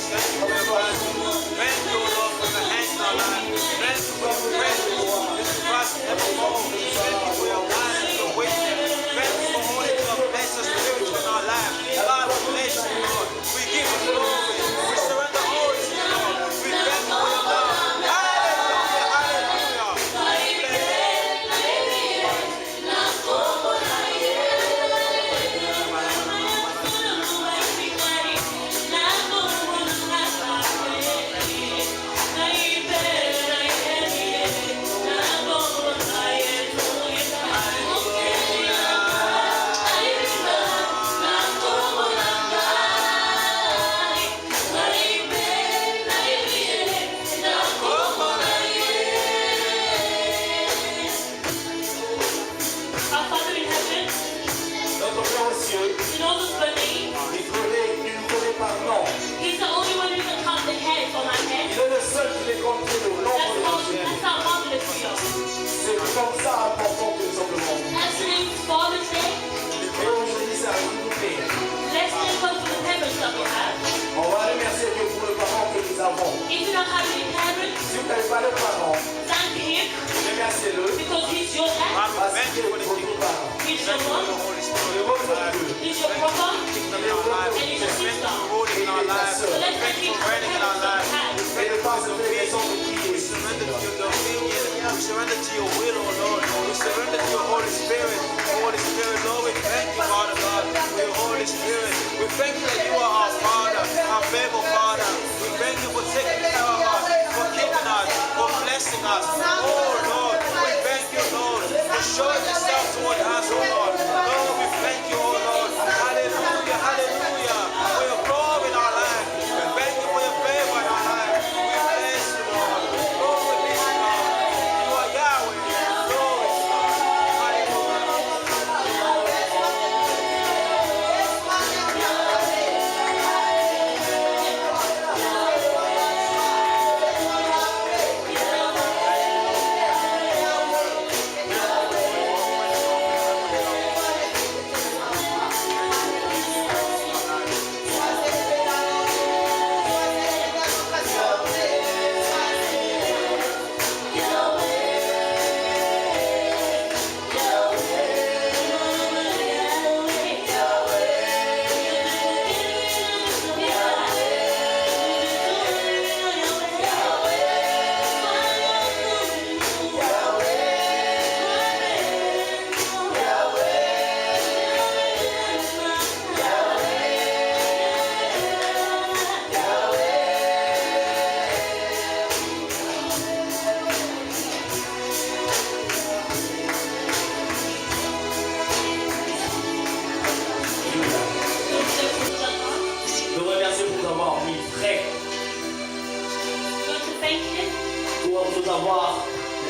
Thank you for your blessing. Thank you, Lord, for your hand in our life. Thank you for your presence. This trust evermore. Thank you for your guidance, your wisdom. Thank you for holding your bless us spiritual in our life. God, we bless you, Lord. We give you glory. We surrender all to you, Lord. We thank you for your love. Hallelujah, hallelujah. If you don't have any parents, thank him because he's your dad, he's your mom, he's your brother, and he's your sister. So let's thank him for everything that we have. We surrender to your dominion. We surrender to your will, oh Lord. We surrender to your Holy Spirit. Holy Spirit, Lord, we thank you, Father God, for your Holy Spirit. We thank you that you are our Father, our faithful Father. We thank you for taking care of us, for keeping us, for blessing us. Oh Lord, we thank you, Lord, for showing yourself toward us, oh Lord. Lord, we thank you, oh Lord. Hallelujah, hallelujah. For your glory in our life. We thank you for your favor in our life. We bless you, Lord. Lord, we bless you, Lord. You are Yahweh. Glory to God. Hallelujah.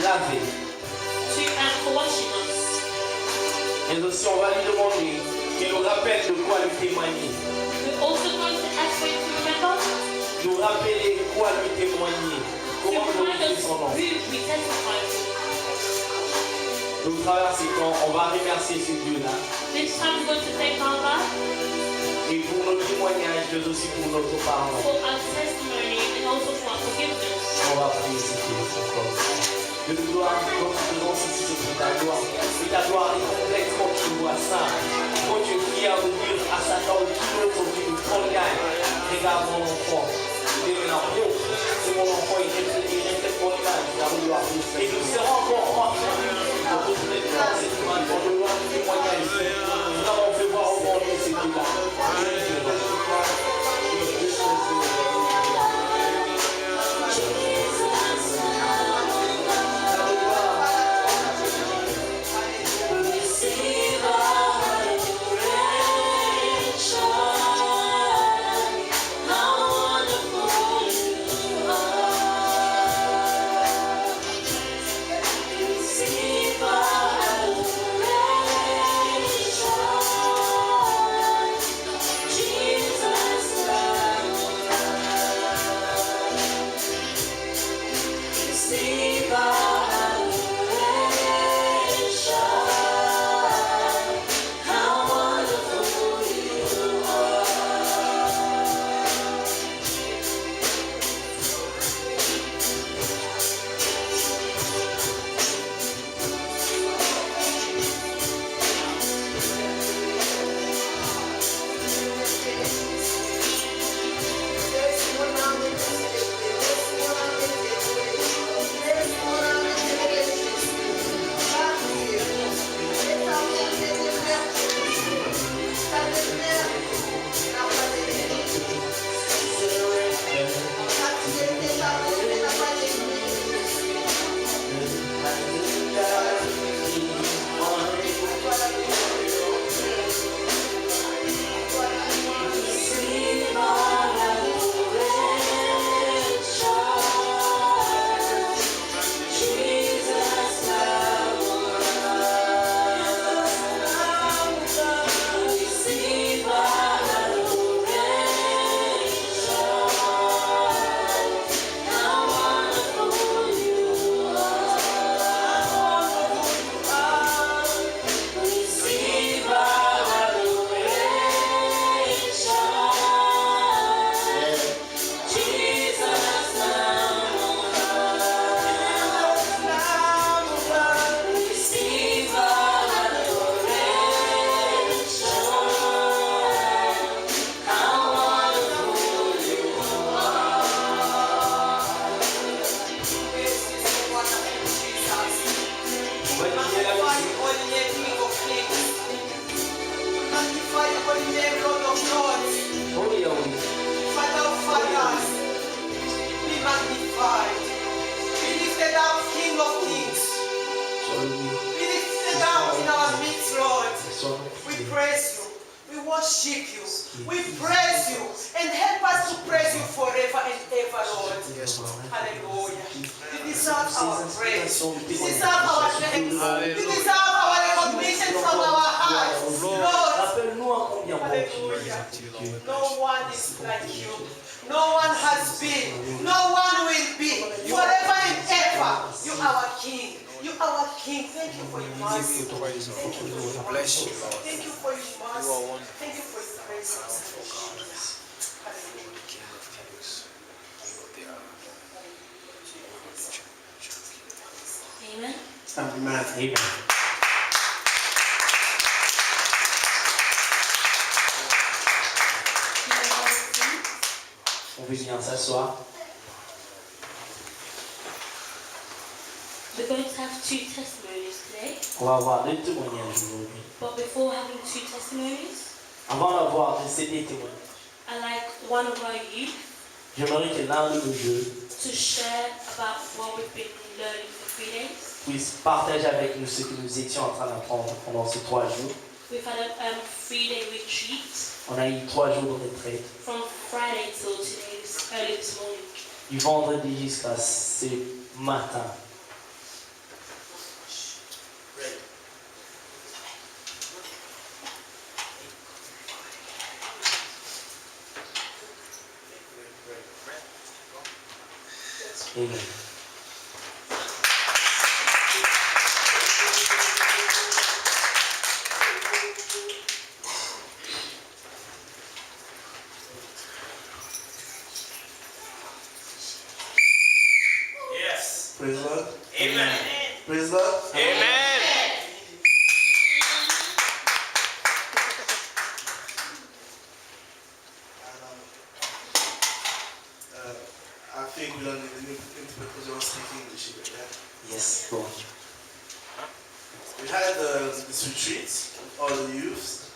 laver. For washing us. Mais aussi, on va lui demander qu'il nous rappelle de quoi lui témoigner. We're also going to ask for you to remember. Nous rappeler quoi lui témoigner. Comment glorifier son nom. Nous traversons quand on va remercier ce Dieu-là. This time we're going to thank our God. Et pour nos témoignages, mais aussi pour notre pardon. For our testimony and also for our forgiveness. On va prier ce Dieu encore. De nous gloire, quand tu te lances ici, c'est pour ta gloire. Et ta gloire est complète quand tu vois ça. Quand tu es fier de dire à Satan, qui veut aujourd'hui nous prendre gagne. Regarde mon enfant. Il est là. C'est mon enfant, il reflète mon image. La gloire. Et nous serons encore en pour retourner dans cette image. Pour le voir du témoignage. Nous avons fait voir au monde ce qu'il a. We praise you and help us to praise you forever and ever, Lord. Yes, Lord. Hallelujah. You deserve our praise. You You deserve our thanks. You deserve our recognition from our hearts. Lord, Rappelle-nous à combien bon tu es. hallelujah. No one is like you. No one has been. No one will be. Forever and ever. You are our King. You are our King. Thank you for your Give mercy. you praise, Thank you Lord. for your Bless mercy. you, Lord. Thank you for your You are mercy. wonderful. Thank you for your presence. You are the King of Kings. You are the Amen. Amen. Amen. On veut bien s'asseoir. We're going to have two testimonies today. On va avoir deux témoignages aujourd'hui. But before having two testimonies, Avant d'avoir ces deux témoignages, I'd like one of our youth j'aimerais que l'un de nos jeux to share about what we've been learning for 3 days. puisse partager avec nous ce que nous étions en train d'apprendre pendant ces 3 jours. We've had a 3-day retreat On a eu 3 jours de retraite, from Friday till today, early this morning. du vendredi jusqu'à ce matin. Amen. Yes. Praise the Lord. Amen. Praise the Lord. Amen. I think we don't need a new interpret because we all speak English here, yeah? Yes, bon. We had this retreat with all the youths.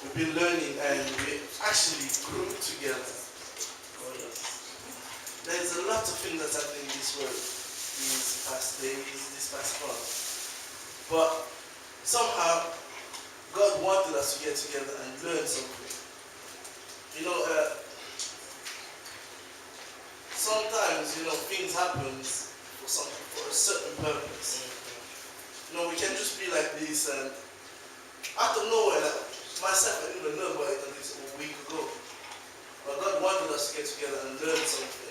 We've been learning and we actually grew together. There's a lot of things that's happening in this world these past days, this past month. But somehow God wanted us to get together and learn something. You know, sometimes, things happen for a certain purpose. We can just be like this and out of nowhere, like myself, I didn't even know about it until this a week ago. But God wanted us to get together and learn something.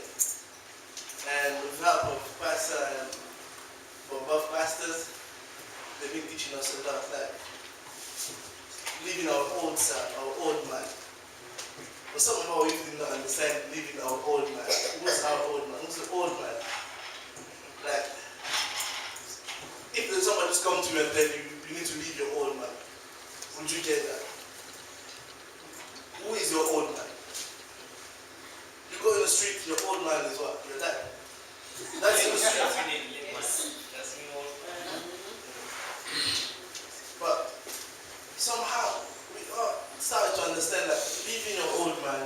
And with the help of Pastor and above pastors, they've been teaching us about that. Living our old self, our old man. But some of our youth did not understand living our old man. Who's our old man? Who's the old man? Like, if there's someone just come to you and tell you, you need to leave your old man, would you get that? Who is your old man? You go in the street, your old man is what? Your dad. That's in the street. But somehow, we all started to understand that leaving your old man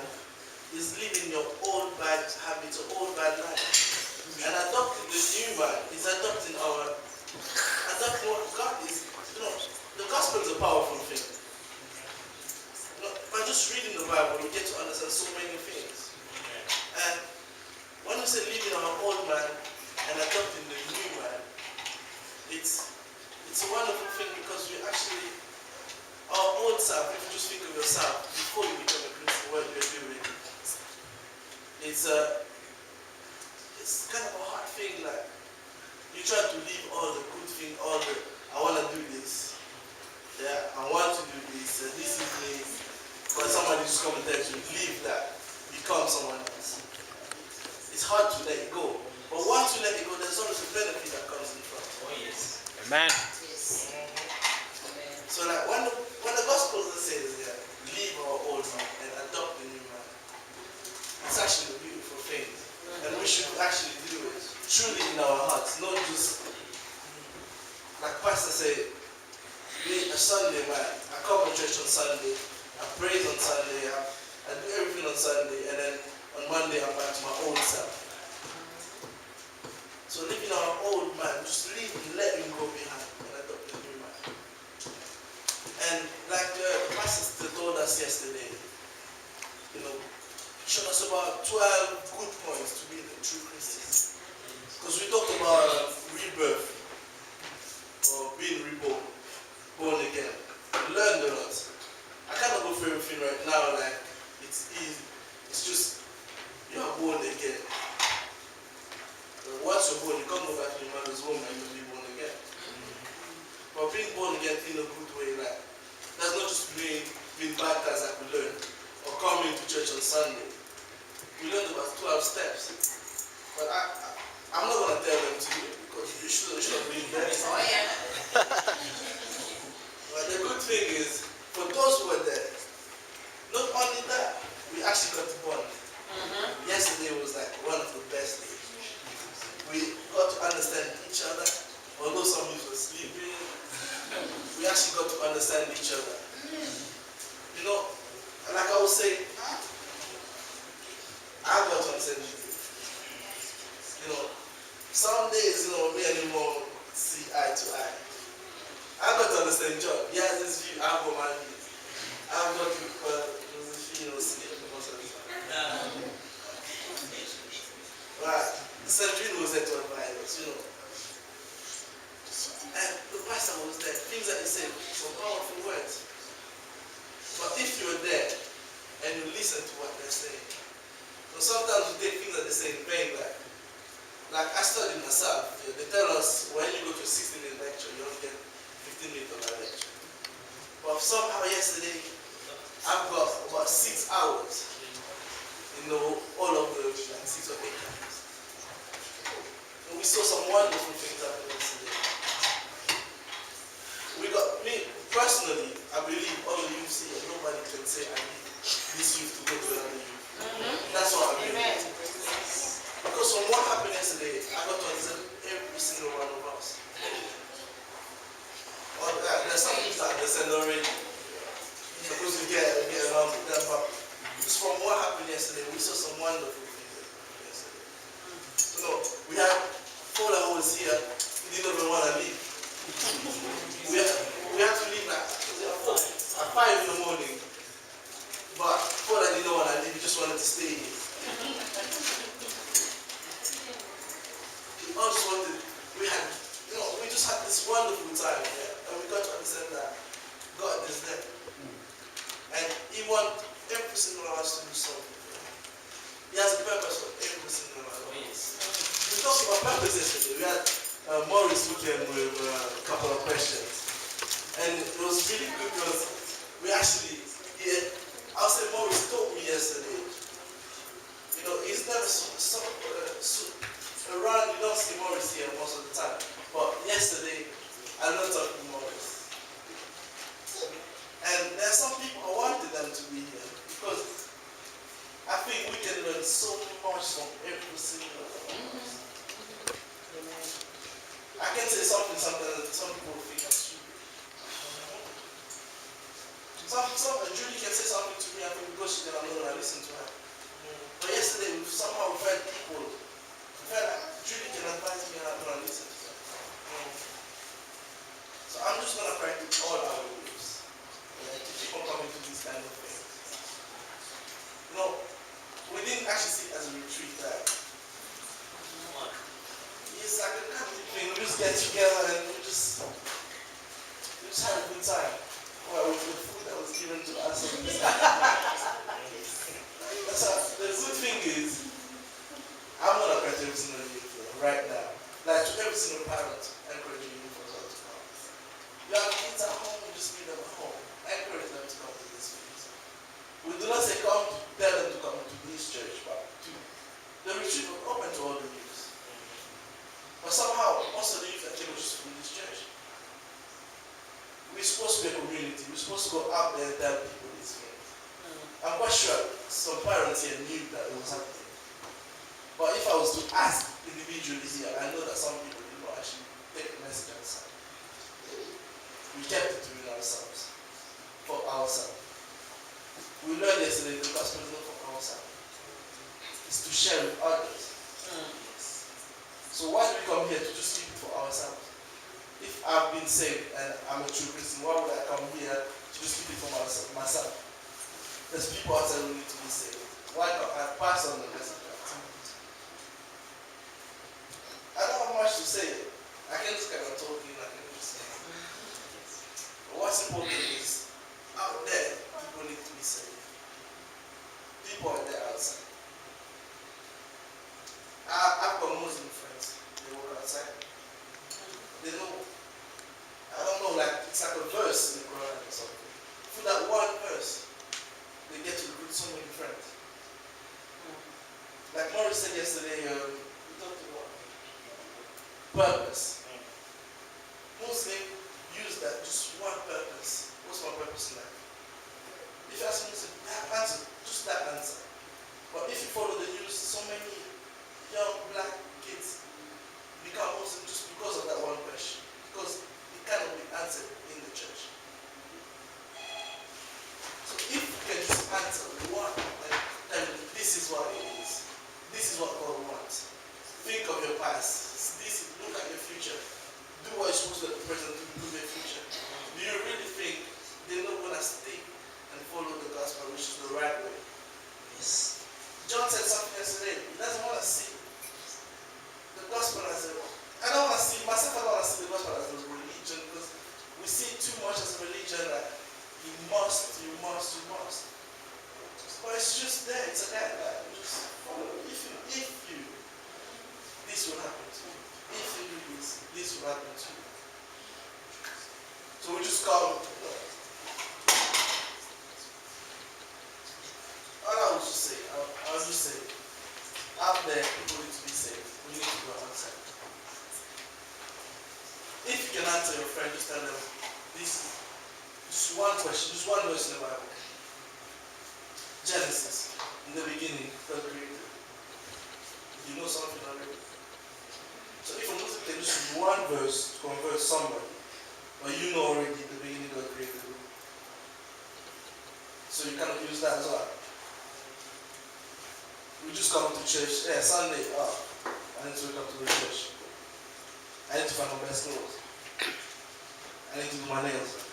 is leaving your old bad habits, your old bad life. And adopting the new man is adopting what God is. The gospel is a powerful thing. By just reading the Bible, you get to understand so many things. And when we say leaving our old man and adopting the new man, it's a wonderful thing because we actually, our old self, if you just think of yourself before you become a Christian, what you're doing, it's kind of a hard thing. Like, you try to leave all the good things, I want to do this. Yeah, I want to do this. This is me. But somebody just come and tell you, leave that, become someone else. It's hard to let it go. But once you let it go, there's always a benefit that comes in front. Oh, yes. Amen. So like when the gospel says, yeah, leave our old man and adopt the new man, it's actually a beautiful thing. And we should actually do it truly in our hearts, not just like Pastor said, be a Sunday man. I come to church on Sunday, I praise on Sunday, I do everything on Sunday, and then on Monday I'm back to my old self. So leaving our old man, just leave him, let him go behind and adopt the new man. And like the pastor told us yesterday, touched about 12 good points to be a true Christian. Because we talked about rebirth, or being reborn, born again. We learned a lot. I cannot go through everything right now, like, it's easy. It's just, you are born again. Once you're born, you can't go back to your mother's womb and you'll be born again. But being born again in a good way, like, that's not just being baptized like we learned, or coming to church on Sunday. We learned about 12 steps. But I'm not going to tell them to you, because you should be there. Oh, yeah. But the good thing is, for those who are there, not only that, we actually got to bond. Yesterday was like one of the best days. We got to understand each other, although some people were sleeping. We actually got to understand each other. You know, like I was saying, I got to understand you. You know, some days, you know, me and him won't see eye to eye. I got to understand John. He has his view, I've got my view. I've got Josephine or sleep most of the time. Right. Sandrine was there to advise us, you know. And the pastor was there. Things that he said, some powerful words. But if you're there and you listen to what they're saying, so sometimes we take things that they say in vain, like I studied myself. They tell us when you go to a 16-minute lecture, you only get 15 minutes of that lecture. But somehow yesterday, I've got about 6 hours. You know, all of the like 6 or 8 hours. And we saw some wonderful things happen yesterday. We got, me personally, I believe all the youth here, nobody can say I need this youth to go to another youth. That's what I believe. Because from what happened yesterday, I got to understand every single one of us. There's some things that I understand already. Because we get along with them, but just from what happened yesterday, we saw some wonderful things yesterday. You know, we had 4 hours here, we didn't even want to leave. We had to leave at 5 in the morning. But before I didn't want to leave, we just wanted to stay here. I just wanted, we just had this wonderful time here, and we got to understand that God is there. And He wants every single one of us to do something. He has a purpose for every single one of us. We talked about purpose yesterday. We had Maurice who came with a couple of questions. And it was really good because we actually, I'll say Maurice told me yesterday, you know, he's never around, you don't see Maurice here most of the time. But yesterday, I learned something from Maurice. And there are some people I wanted them to be here because I think we can learn so much from every single one of us. I can say something sometimes that some people think I'm stupid. Julie can say something to me, I think because she didn't know and I listen to her. But yesterday, somehow we felt people. We felt like Julie can advise me and I'm going to listen to her. So I'm just going to practice all our ways. To keep on coming to these kind of things. You know, we didn't actually see it as a retreat. It's like a kind of thing. We just get together and we just had a good time. Well, with the food that was given to us. So the good thing is, I'm not encouraging every single youth right now. Like to every single parent, encouraging you for them to come. You have kids at home, you just leave them at home. Encourage them to come to this place. We do not say come to tell them to come to this church, but the retreat was open to all the youth. But somehow, most of the youth that came just from this church. We're supposed to be a community. We're supposed to go out there and tell people these things. I'm quite sure some parents here knew that it was happening. But if I was to ask individually here, I know that some people did not actually take the message outside. We kept it to ourselves, for ourselves. We learned yesterday the gospel is not for ourselves. It's to share with others. So why do we come here to just keep it for ourselves? If I've been saved and I'm a true Christian, why would I come here to just keep it for myself? There's people out there who need to be saved. Why not? I pass on the message. I don't have much to say. I can just kind of talk in, I can just say. But what's important is, out there, people need to be saved. People are there outside. I've got Muslim friends. They work outside. They know. I don't know, like, it's like a verse in the Quran or something. Through that one verse, they get to recruit so many friends. Like Maurice said yesterday, we talked about purpose. Muslim use that just one purpose. What's my purpose in life? If you ask Muslim, answer, just that answer. But if you follow the news, so many young black kids become Muslim just because of that one question. Because it cannot be answered in the church. So if you can just answer one, like, tell me, this is what it is. This is what God wants. Think of your past. Look at your future. Do what you're supposed to do at the present to improve your future. Do you really think they're not going to stick and follow the gospel, which is the right way? Yes. John said something yesterday. He doesn't want to see the gospel as a... I don't want to see, myself, I don't want to see the gospel as a religion, because we see it too much as a religion that you must. But it's just there, it's a guideline. Just follow. If you, this will happen to you. If you do this will happen to you. So we just call it. All I would just say, I'll just say, out there, people need to be saved. We need to go outside. If you can answer your friend, just tell them, this is just one question, just one verse in the Bible. Genesis, in the beginning, God created. You know something already? So if a Muslim can just use one verse to convert somebody, but you know already in the beginning God created you. So you cannot use that as well. We just come to church, Sunday, I need to wake up to the church. I need to find my best clothes. I need to do my nails.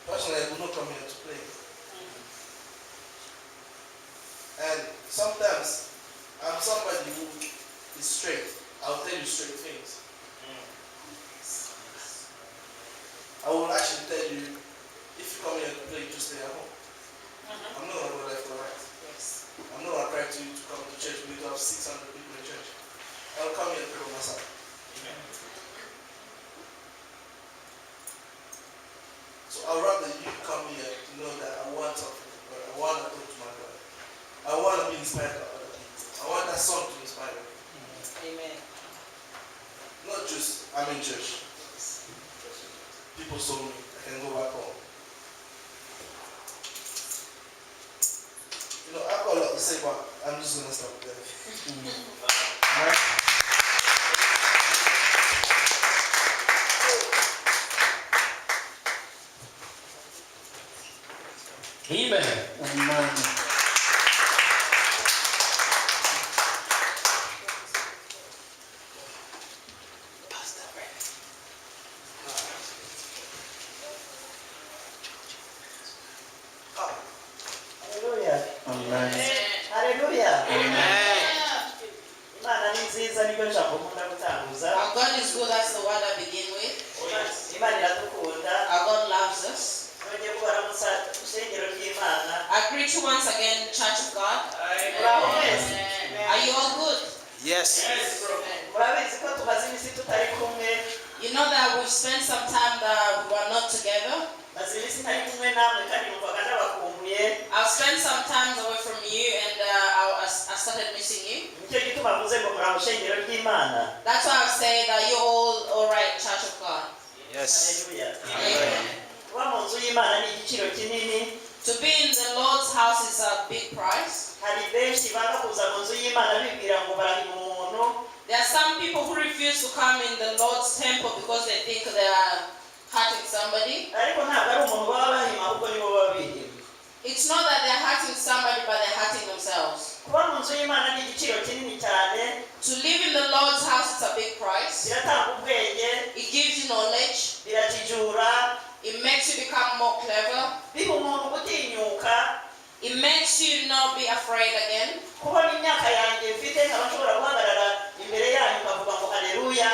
Personally, I do not come here to play. And sometimes, I'm somebody who is straight. I'll tell you straight things. I will actually tell you, if you come here to play, just stay at home. I'm not going to go left or right. I'm not going to cry to you to come to church. We need to have 600 people in church. I'll come here and pray for myself. So I'd rather you come here to know that I want something, but I want to talk to my God. I want to be inspired by other people. I want that song to inspire me. Amen. Not just, I'm in church. People saw me. I can go back home. You know, I've got a lot to say, but I'm just going to stop there. Alright? Amen. Amen. Hallelujah. Amen. Hallelujah. Amen. Imana ni nziza niko nshaka ukunda gutanguza. Our God is good, that's the word I begin with. Imana iradukunda. Our God loves us. Nongeye kubaramutsa ishengero ry'Imana. I greet you once again, Church of God. Muraho mwese. Are you all good? Yes. Murabizi ko tumaze iminsi tutari kumwe. You know that we've spent some time that we were not together. Maze iminsi ntari kumwe namwe kandi numvaga ndabakumbuye. I've spent some time away from you and I started missing you. Nicyo gituma mvuze ngo muraho ishengero ry'Imana. That's why I've said that you're all right, Church of God. Yes. Hallelujah. Amen. Kuba mu nzu y'Imana ni igiciro kinini. To be in the Lord's house is a big price. Hari benshi banga kuza mu nzu y'Imana bibwira ngo barahima umuntu. There are some people who refuse to come in the Lord's temple because they think they are hurting somebody. Ariko ntabwo ari umuntu baba bahima ahubwo nibo baba bihima. It's not that they're hurting somebody, but they're hurting themselves. Kuba mu nzu y'Imana ni igiciro kinini cyane. To live in the Lord's house is a big price. Biratanga ubwenge, It gives you knowledge. biratijura, become more clever. biha umuntu gutinyuka It makes you not be afraid again. kubona imyaka yanjye mfite nkaba nshobora guhagarara imbere yanyu ukavuga ngo haleluya.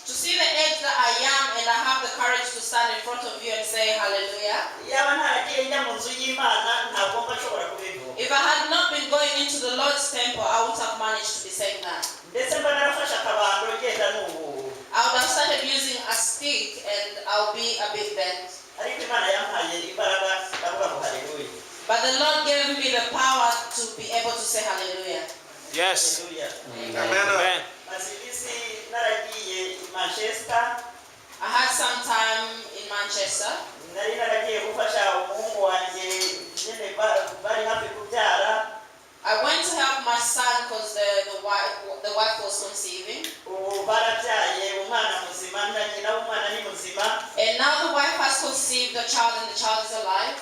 To see the age that I am and I have the courage to stand in front of you and say hallelujah. yaba ntaragiye njya mu nzu y'Imana ntabwo mba nshobora kubivuga. If I had not been going into the Lord's temple, I wouldn't have managed to be saying that. ndetse mba narafashe akabando ngenda n'ubu, I would have started using a stick and I'll be a bit bent. ariko Imana yampaye imbaraga ndavuga ngo haleluya. But the Lord gave me the power to be able to say hallelujah. Yes. Haleluya. Amen. maze iminsi naragiye i Manchester, I had some time in Manchester. nari naragiye gufasha umuhungu wanjye nyine bari hafi kubyara. I went to help my son because the wife was conceiving. ubu barabyaye umwana muzima na nyina w'umwana ni muzima. And now the wife has conceived a child and the child is alive.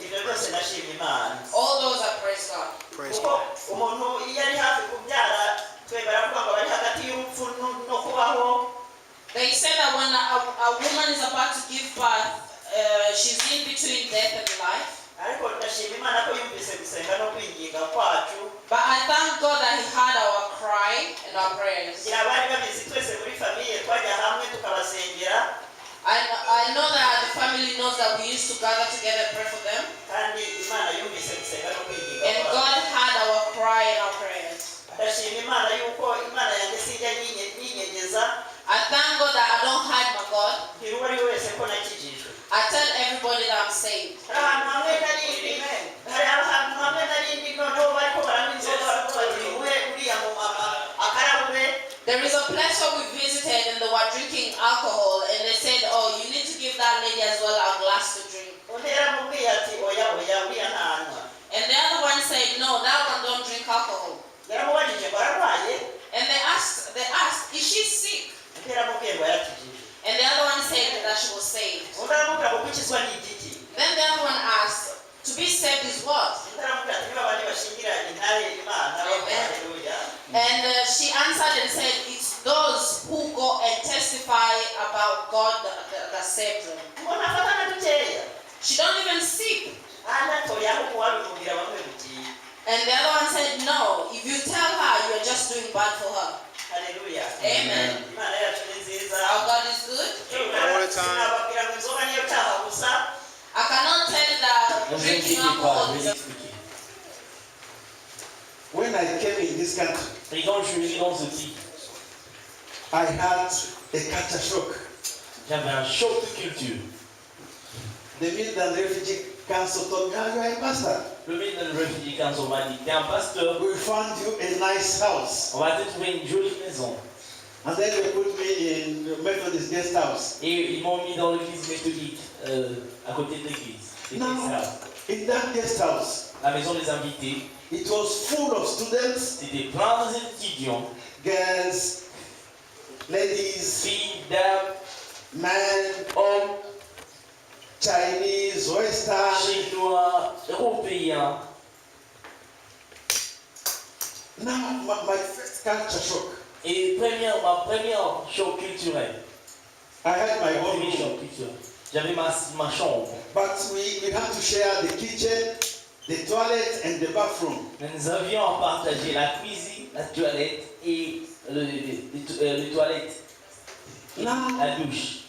ibyo byose ndashima Imana. All those are praise God. Praise kuko God. umuntu iyo ari hafi kubyara twe baravuga ngo bari hagati y'urupfu no kubaho. They say that when a woman is about to give birth, she's in between death and life. ariko ndashima Imana ko yumvise gusenga no kwinginga kwacu. But I thank God that He heard our cry and our prayers. ngira abari babizi twese muri famiye twajya hamwe tukabasengera. I know that the family knows that we used to gather together and pray for them. kandi Imana yumvise gusenga no kwinginga And kwacu. God heard our cry and our prayers. ndashima Imana yuko Imana yanjye sijya yinyegeza. I thank God that I don't hide my God. mbwira uwo ari we wese ko nakijijwe. I tell everybody that I'm saved. hari ahantu hamwe narindi noneho bariko baranywa inzoga baravuga bati uwe uriya mumama akarahure. There is a place where we visited and they were drinking alcohol and they said, oh, you need to give that lady as well a glass to drink. undi yaramubwiye ati oya uriya ntanywa. And the other one said, no, that one don't drink alcohol. yaramubajije ngo ararwaye. And they asked, is she sick? undi yaramubwiye ngo yarakijijwe. And the other one said that she was saved. undi aramubwira ngo gukizwa ni igiki. Then the other one asked, to be saved is what? undi aramubwira ati niba abandi bashingira intare Imana haleluya. And she answered and said, it's those who go and testify about God that saved them. mbona afatana dukeya. She don't even sip. anatoya ahubwo wabimubwira bamwe bugiye. And the other one said, no, if you tell her, you're just doing bad for her. haleluya. Amen. Imana yacu ni nziza. Our God is good. All the time. sinababwira ngo inzoga niyo cyaha gusa. I cannot tell you that drinking alcohol is When I came in this country, Et quand je suis venu dans ce pays, I had a culture shock. j'avais un choc de culture. The Midland Refugee Council told me, "Ah, you are a pastor. Le Midland Refugee Council m'a dit, t'es un pasteur, We found you a nice house." on va te trouver une jolie maison. And then they put me in the Methodist guest house. Et ils m'ont mis dans l'église méthodique, à côté de l'église. Now, in that guest house, La maison des invités, it was full of students, c'était plein d'étudiants, girls, ladies, filles, dames, men, hommes, Chinese, Western. chinois, européens. Now, my first culture shock. Et ma première choc culturel, I had my own premier room, choc culturel, j'avais ma chambre. but we had to share the kitchen, the toilet, and the bathroom. Mais nous avions à partager la cuisine, la toilette et les toilettes, et Now, la douche.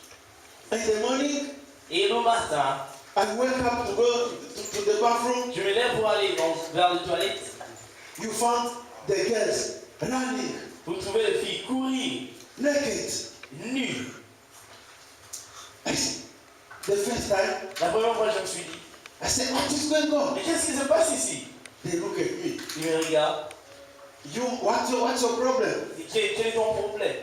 in the morning, Et le matin, I wake up to go to the bathroom. je me lève pour aller vers les toilettes. You found the girls running Vous trouvez les filles courir, naked. nues. The first time, La première fois, je me suis dit, I said, "What is going on?" mais qu'est-ce qui se passe ici? They look at me. Ils me regardent. What's your problem? Quel est ton problème?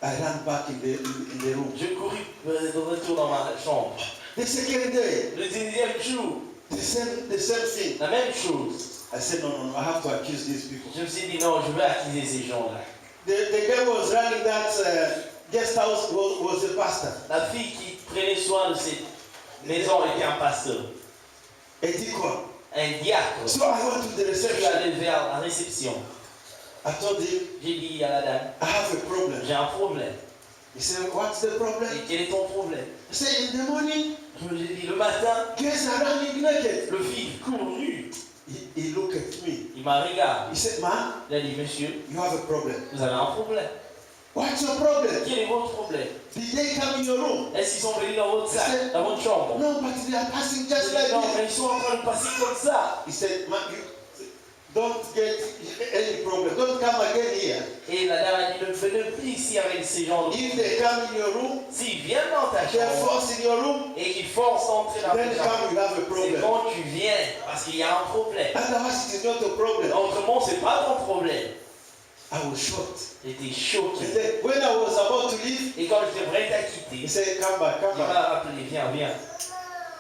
I ran back in the room. Je courus de retour dans ma chambre. The second day, Le deuxième jour, the same thing. la même chose. I said, no, I have to accuse these people. Je me suis dit, non, je vais accuser ces gens-là. The girl who was running that guest house was a pastor. La fille qui prenait soin de cette maison était un pasteur, Elle dit quoi? un diacre. So I went to the Je suis reception. allé vers la réception. I told him, J'ai dit à la dame, I have a problem. j'ai un problème. He said, what's the Et problem? quel est ton problème? He said, in the morning, Je lui ai dit, le matin, guys are running naked. le fils court nu. He looked at me. Il m'a regardé. He said, man, Il a dit, monsieur, you have a problem. vous avez un problème. What's your problem? Quel est votre problème? Did they come in your room? Est-ce qu'ils sont venus dans votre salle, dans votre chambre? No, but they are passing just like Non, this. mais ils sont en train de passer comme ça. He said, man, you don't get any problem. Don't come again here. Et la dame a dit, ne venez plus ici avec ces gens. If they come in your room, S'ils viennent dans ta they're chambre forced in your room, et qu'ils forcent d'entrer dans then ta chambre, come, you have a c'est problem. quand tu viens, parce qu'il y a un problème. Otherwise, it is not a problem. Autrement, c'est pas ton problème. I was shocked. J'étais He choqué. said, when I was about to leave, Et quand j'étais prêt à he quitter, said, come back, il come m'a back. rappelé, viens, viens.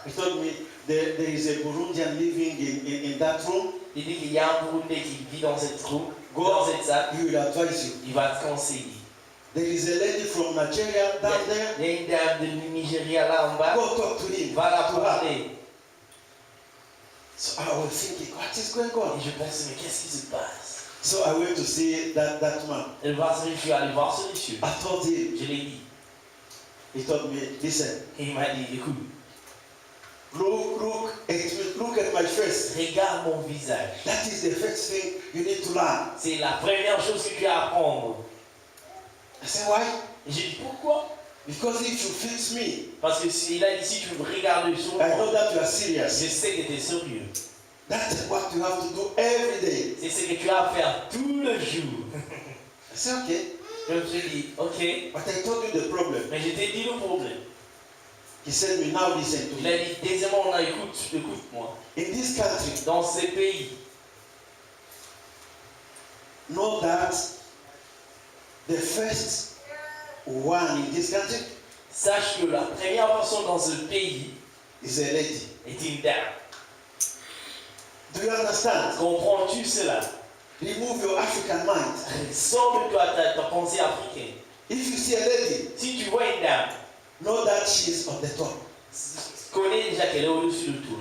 He told me there is a Burundian living in that room. Il dit qu'il y a un Burundais qui vit dans cette roue, Go, dans cette salle, he will advise you. il va te conseiller. There is a lady from Nigeria down there. Il y a une dame de Nigeria là en bas, Go talk to him. va la To her. parler. So I was thinking, what is going on? Et je pensais, mais qu'est-ce qui se passe? So I went to see that man. Je suis allé voir ce monsieur. I told him. Je l'ai dit. He told me, listen, Et il m'a dit, écoute, look at my face. regarde mon visage. That is the first thing you need to learn. C'est la première chose que tu as à apprendre. I said, why? Et j'ai dit, pourquoi? Because if you fix me, Parce que il a dit, si tu me regardes sur I know moi, that you are je serious. sais que tu es sérieux. That's what you have to do every day. C'est ce que tu as à faire tout le jour. I said, okay. Je me suis dit, ok, But I told you the problem. mais je t'ai dit le problème. He said, me now listen to Il me. a dit, deuxièmement, écoute-moi. In this country, Dans ces pays, know that the first one in this country sache que la première personne dans ce pays is a lady. est une dame. Do you understand? Comprends-tu cela? Remove your African mind. Sors de toi ta pensée africaine. If you see a lady, Si tu vois une dame, know that she is on the top. connais déjà qu'elle est au-dessus de toi.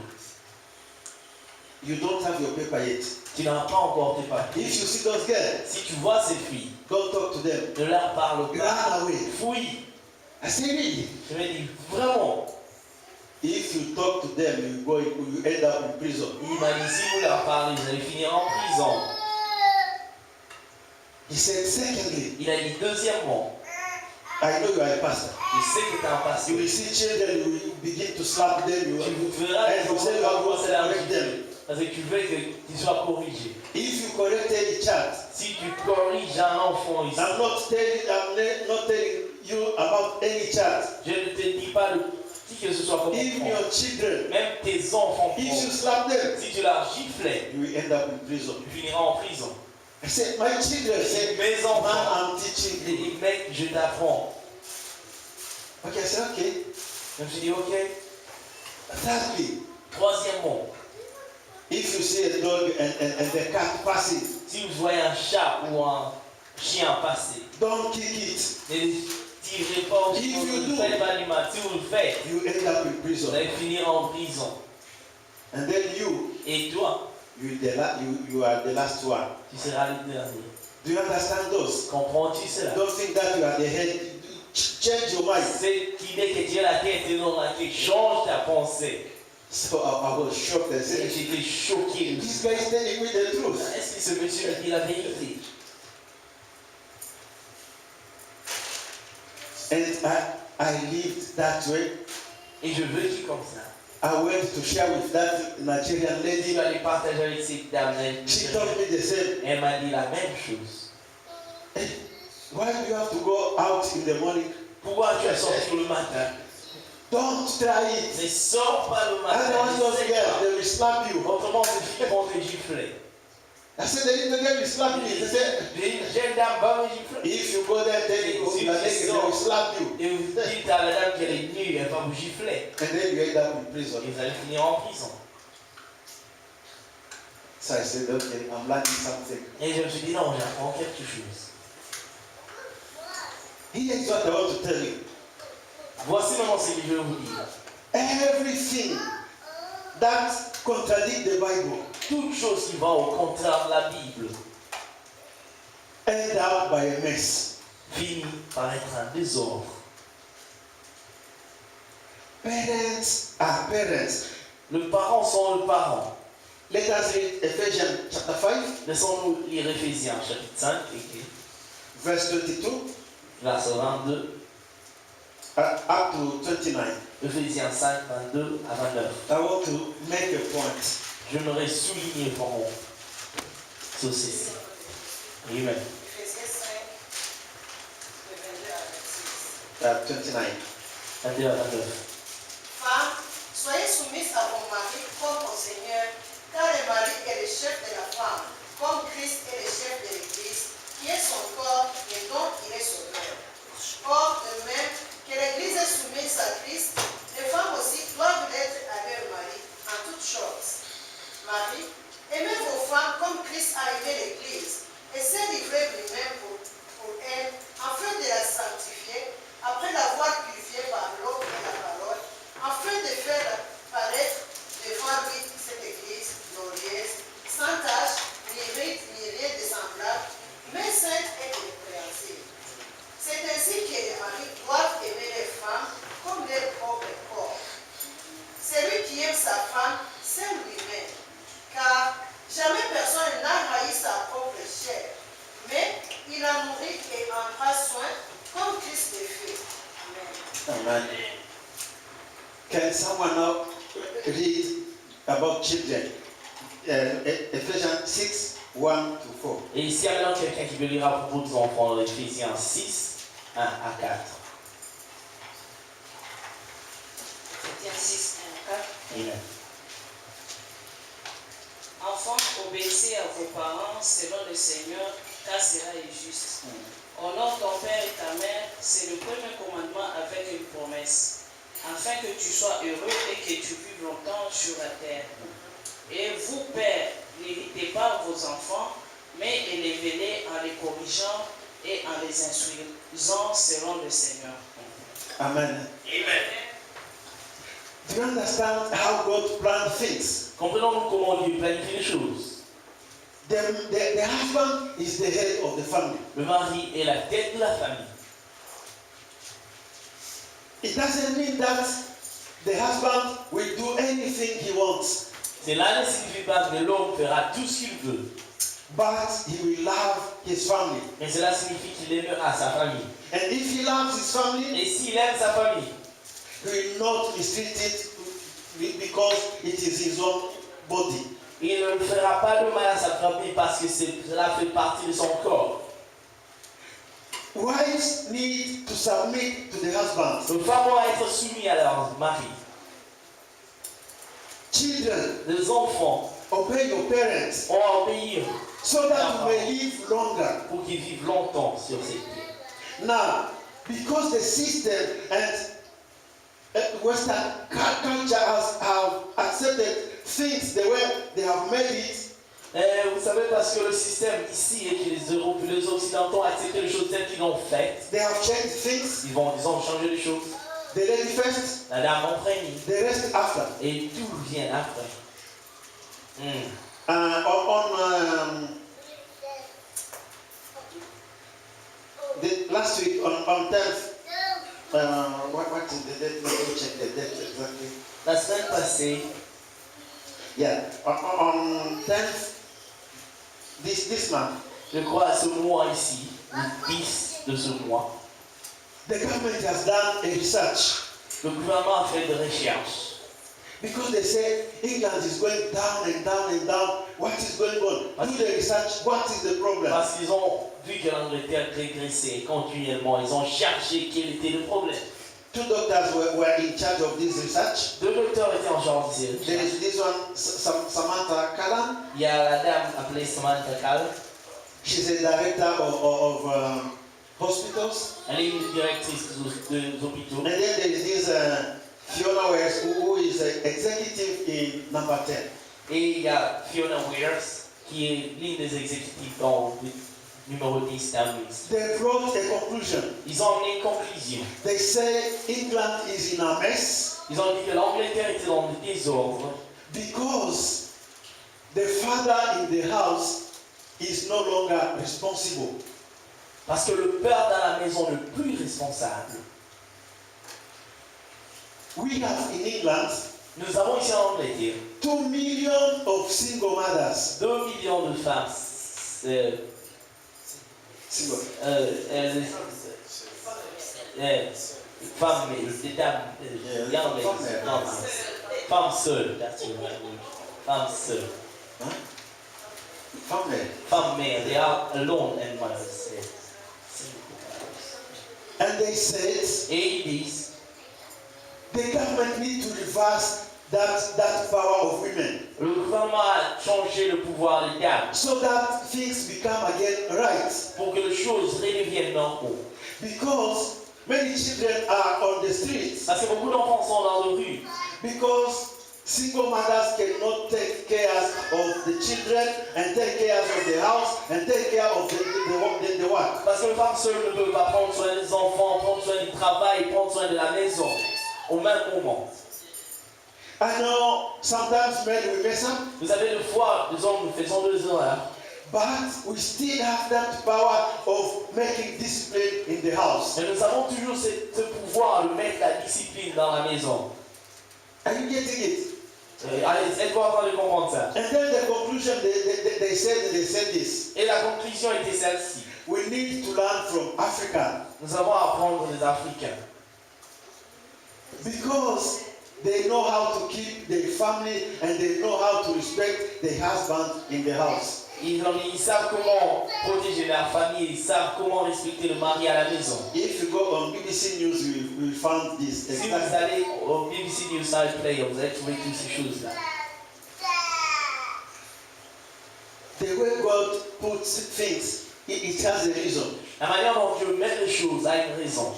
You don't have your paper yet. Tu n'as pas encore tes papiers. If you see those girls, Si tu vois ces filles, don't talk to them. ne leur parle pas. Run away. Fouille. I say, really? Je me dis, vraiment. If you talk to them, you end up in prison. Il m'a dit, si vous leur parlez, vous allez finir en prison. He said, secondly, Il a dit, deuxièmement, I know you are a pastor. je sais que tu es un You pasteur. will see children, you will begin to slap them, you Tu verras and you say you are going to correct them. parce que tu veux qu'ils soient corrigés. If you correct any child, Si tu corriges un enfant ici, I'm not telling you about any child. je ne te dis pas qui que ce soit comme Even enfant. your children, Même tes enfants, if you slap them, si tu leur giflais, you will end up in prison. tu finiras en prison. I said, my children said, Mes man, enfants, I'm teaching j'ai you. dit, mec, je t'apprends. Okay, I said, okay. Je me suis dit, ok. Thirdly, Troisièmement, if you see a dog and the cat passing, si vous voyez un chat ou un chien passer, don't kick it. ne tirez pas au If you ne do, faites pas l'animal. Si vous le faites, You end up in vous prison. allez finir en prison. And then you Et toi, are the last one. tu seras le dernier. Do you understand those? Comprends-tu cela? Don't think that you are the head. Change your mind. C'est qu'il est que Dieu la tête et dans laquelle change ta pensée. So I was shocked and Et said, j'étais choqué. this guy is telling me the truth. Est-ce que ce monsieur me dit la vérité? And I lived that way. Et je veux qu'il comme ça. I went to share with that Nigerian Je lady. suis allé partager avec cette dame. She told me the same. Elle m'a dit la même chose. Hey, why do you have to go out in the morning? Pourquoi tu es sorti le matin? Don't try it. Ne sors pas le Otherwise, those matin. girls, they will slap you. Autrement, ces filles vont te gifler. I said, the little girl will slap me. They said, Une jeune dame va me gifler. if you go there, tell you, Si you are naked, they will slap you. Et vous dites à la dame qu'elle est nue, elle va vous gifler. And then you end up in prison. Et vous allez finir en prison. So I said, okay, I'm learning something. Et je me suis dit, non, j'apprends quelque chose. Here is what I want to tell you. Voici maintenant ce que je veux vous dire. Everything that contradicts the Bible Toute chose qui va au contraire de la Bible end up by a mess. finit par être un désordre. Parents are parents. Les parents sont les parents. Let us read Ephesians chapter 5, Laissons-nous lire Éphésiens chapitre 5, verse 22 verset 22. up to 29. Éphésiens 5, 22 à 29. I want to make a point. J'aimerais souligner pour moi ceci. Amen. 29. 22 à 29. Femmes, soyez soumises à vos maris comme au Seigneur, car le mari est le chef de la femme, comme Christ est le chef de l'Église, qui est son corps et dont il est sauveur. Or, de même que l'Église est soumise à Christ, les femmes aussi doivent l'être à leur mari en toutes choses. Marie, aimez vos femmes comme Christ a aimé l'Église et s'est livré lui-même pour elle, afin de la sanctifier, après l'avoir purifiée par l'eau et la parole, afin de faire paraître devant lui cette Église glorieuse, sans tache, ni rite, ni rien de semblable, mais sainte et irrépréhensible. C'est ainsi que les maris doivent aimer les femmes comme leur propre corps. Celui qui aime sa femme s'aime lui-même, car jamais personne n'a haï sa propre chair, mais il la nourrit et en prend soin comme Christ le fait. Amen. Amen. Can someone now read about children? Ephesians 6, 1 to 4. Et ici, alors, quelqu'un qui veut lire à propos des enfants, Éphésiens 6, 1 à 4. Éphésiens 6, 1 à 4. Amen. Enfants, obéissez à vos parents selon le Seigneur, car cela est juste. Honore ton père et ta mère, c'est le premier commandement avec une promesse, afin que tu sois heureux et que tu vives longtemps sur la terre. Et vous, pères, n'irritez pas vos enfants, mais élevez-les en les corrigeant et en les instruisant selon le Seigneur. Amen. Amen. Do you understand how God planned things? Comprenons-nous comment Dieu planifie les choses. The husband is the head of the family. Le mari est la tête de la famille. It doesn't mean that the husband will do anything he wants, Cela ne signifie pas que l'homme fera tout ce qu'il veut, but he will love his family. mais cela signifie qu'il aimera sa famille. And if he loves his family, Et s'il aime sa famille, he will not mistreat it because it is his own body. il ne fera pas de mal à sa famille parce que cela fait partie de son corps. Wives need to submit to the husband. Les femmes vont être soumises à leur mari. Children, Les enfants obey your parents ont à obéir so that you may live longer. pour qu'ils vivent longtemps sur cette terre. Now, because the system and Western culture have accepted things the way they have made it, Vous savez, parce que le système ici et que les Européens, les Occidentaux ont accepté les choses telles qu'ils l'ont faites, they have changed things. ils ont changé les choses. The lady first, La dame en premier the rest after. et tout vient après. Last week on 10th, what is the date? Let me check the date exactly. La semaine passée, Yeah, on 10th this month, je crois à ce mois ici, le 10 de ce mois, the government has done a research le gouvernement a fait des recherches. because they say England is going down and down and down. What is going on? Do the research. What is the problem? Parce qu'ils ont vu que l'Angleterre régressait continuellement, ils ont cherché quel était le problème. Two doctors were in charge of this research. 2 docteurs étaient en charge de ces There recherches. is this one, Samantha Callan. Il y a la dame appelée Samantha Call, She's a director of hospitals. elle est une directrice des hôpitaux. And then there is this Fiona West, who is executive in number 10. Et il y a Fiona Weirs, qui est l'une des exécutifs dans le numéro 10 d'Amwins. They brought a conclusion. Ils ont amené une conclusion. They say England is in a mess Ils ont dit que l'Angleterre était dans le désordre because the father in the house is no longer responsible. Parce que le père dans la maison le plus responsable. We have in England Nous avons ici en Angleterre 2 million of single mothers. 2 millions de femmes. Single. Femmes, des dames, femmes seules. Femmes seules. Huh? Family. Femmes mères, they are alone and mothers. And they said Et ils disent, the government need to reverse that power of women le gouvernement a changé le pouvoir des dames so that things become again right. pour que les choses redeviennent normaux. Because many children are on the streets. Parce que beaucoup d'enfants sont dans la rue. Because single mothers cannot take care of the children and take care of the house and take care of the work. Parce que les femmes seules ne peuvent pas prendre soin des enfants, prendre soin du travail, prendre soin de la maison au même moment. I know sometimes men we mess up, Vous savez, des fois, les hommes, nous faisons 2 erreurs. but we still have that power of making discipline in the house. Mais nous avons toujours ce pouvoir de mettre la discipline dans la maison. Are you getting it? Allez, êtes-vous en train de comprendre ça? And then the conclusion they said this. Et la conclusion était celle-ci. We need to learn from Africa Nous avons à apprendre des Africains. because they know how to keep their family and they know how to respect their husband in the house. Ils savent comment protéger leur famille, ils savent comment respecter le mari à la maison. If you go on BBC News, you will find this. Si vous allez au BBC News Side Player, vous allez trouver toutes ces choses-là. The way God puts things, it has a reason. La manière dont Dieu met les choses a une raison.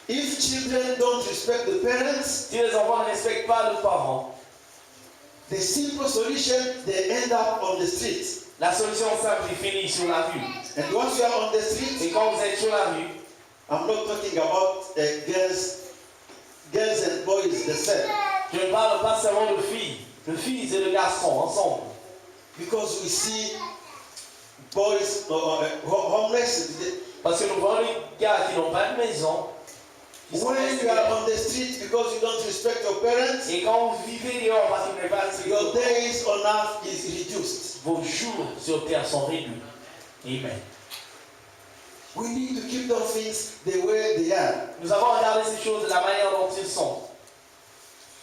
If children don't respect the parents, Si les enfants ne respectent pas leurs parents, the simple solution, they end up on the street. la solution simple, ils finissent sur la rue. And once you are on the street, Et quand vous êtes sur la rue, I'm not talking about girls and boys the same. je ne parle pas seulement de filles et de garçons ensemble. Because we see boys homeless. Parce que nous voyons les gars qui n'ont pas de maison. When you are on the street because you don't respect your parents, Et quand vous vivez dehors parce que vous n'avez pas respecté your days on earth is reduced. vos jours sur terre sont réduits. Amen. We need to keep those things the way they are. Nous avons regardé ces choses de la manière dont ils sont.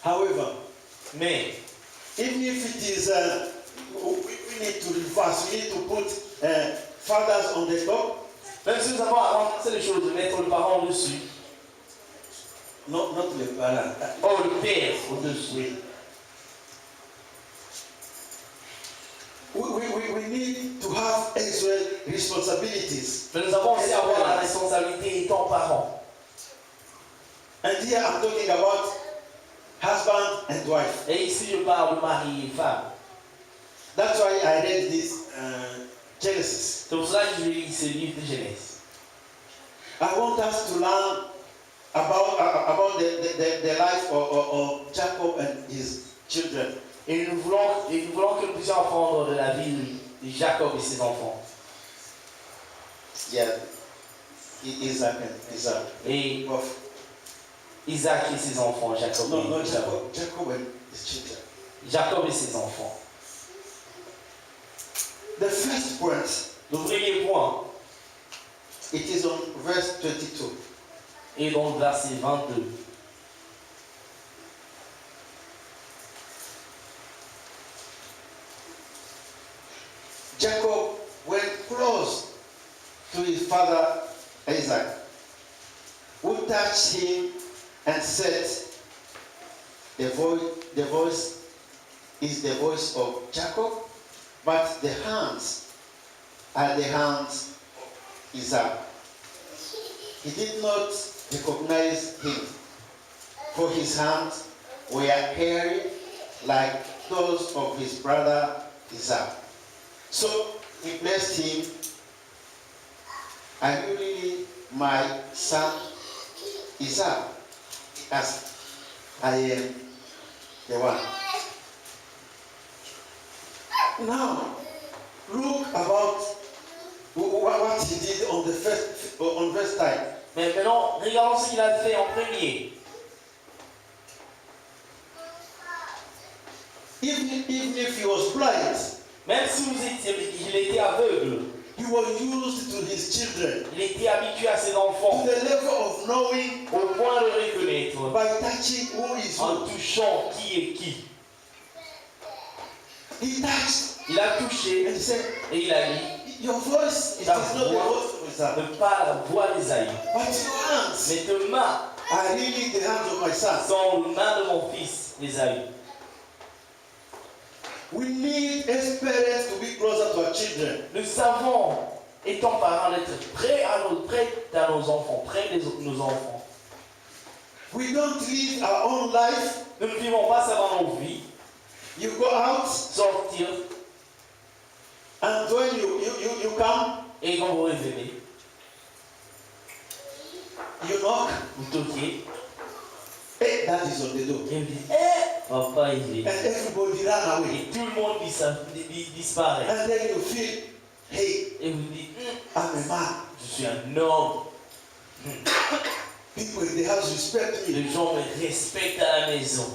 However, Mais, even if it is, we need to reverse, we need to put fathers on the top, même si nous avons avancé les choses de mettre le parent au-dessus, not the parent. oh le père au-dessus. We need to have as well responsibilities. Mais nous avons aussi à avoir la responsabilité étant parents. And here I'm talking about husband and wife. Et ici, je parle de mari et femme. That's why I read this Genesis. C'est pour cela que je lis ce livre de Genèse. I want us to learn about the life of Jacob and his children. Et nous voulons que nous puissions apprendre de la vie de Jacob et ses enfants. Yeah, Isaac and Isaac. Et Of, Isaac et ses enfants, Jacob. no, et Jacob and his children. Jacob et ses enfants. The first point, Le premier point it is on verse 22. est dans le verset 22. Jacob went close to his father Isaac, who touched him and said, the voice is the voice of Jacob, but the hands are the hands of Isaac. He did not recognize him, for his hands were hairy like those of his brother Isaac. So he blessed him. Are you really my son Isaac? He asked. I am the one. Now, look about what he did on first time. Mais maintenant, regardons ce qu'il a fait en premier. Even if he was blind, Même si il était aveugle, he was used to his children il était habitué à ses to enfants the level of knowing au point de reconnaître by touching who is en who. touchant qui est qui. He touched Il a touché and he said, et il a dit your voice is Ta not the voix. voice of his son, ne pas la voix d'Ésaïe. but your hands Mais tes mains are really the hands of my son. sont les mains de mon fils Ésaïe. We need as parents to be closer to our children. Nous savons, étant parents, d'être près à nos enfants, près de nos enfants. We don't live our own life. Nous ne vivons pas seulement nos vies, You go out, sortir, and when you come, et quand vous revenez, you knock, vous toquez, hey, that is on the door. et vous dites, papa il est. And everybody run away. Et tout le monde disparaît. And then you feel, hey, Et vous dites, I'm a man. je suis un homme. People in the house respect me. Les gens me respectent à la maison.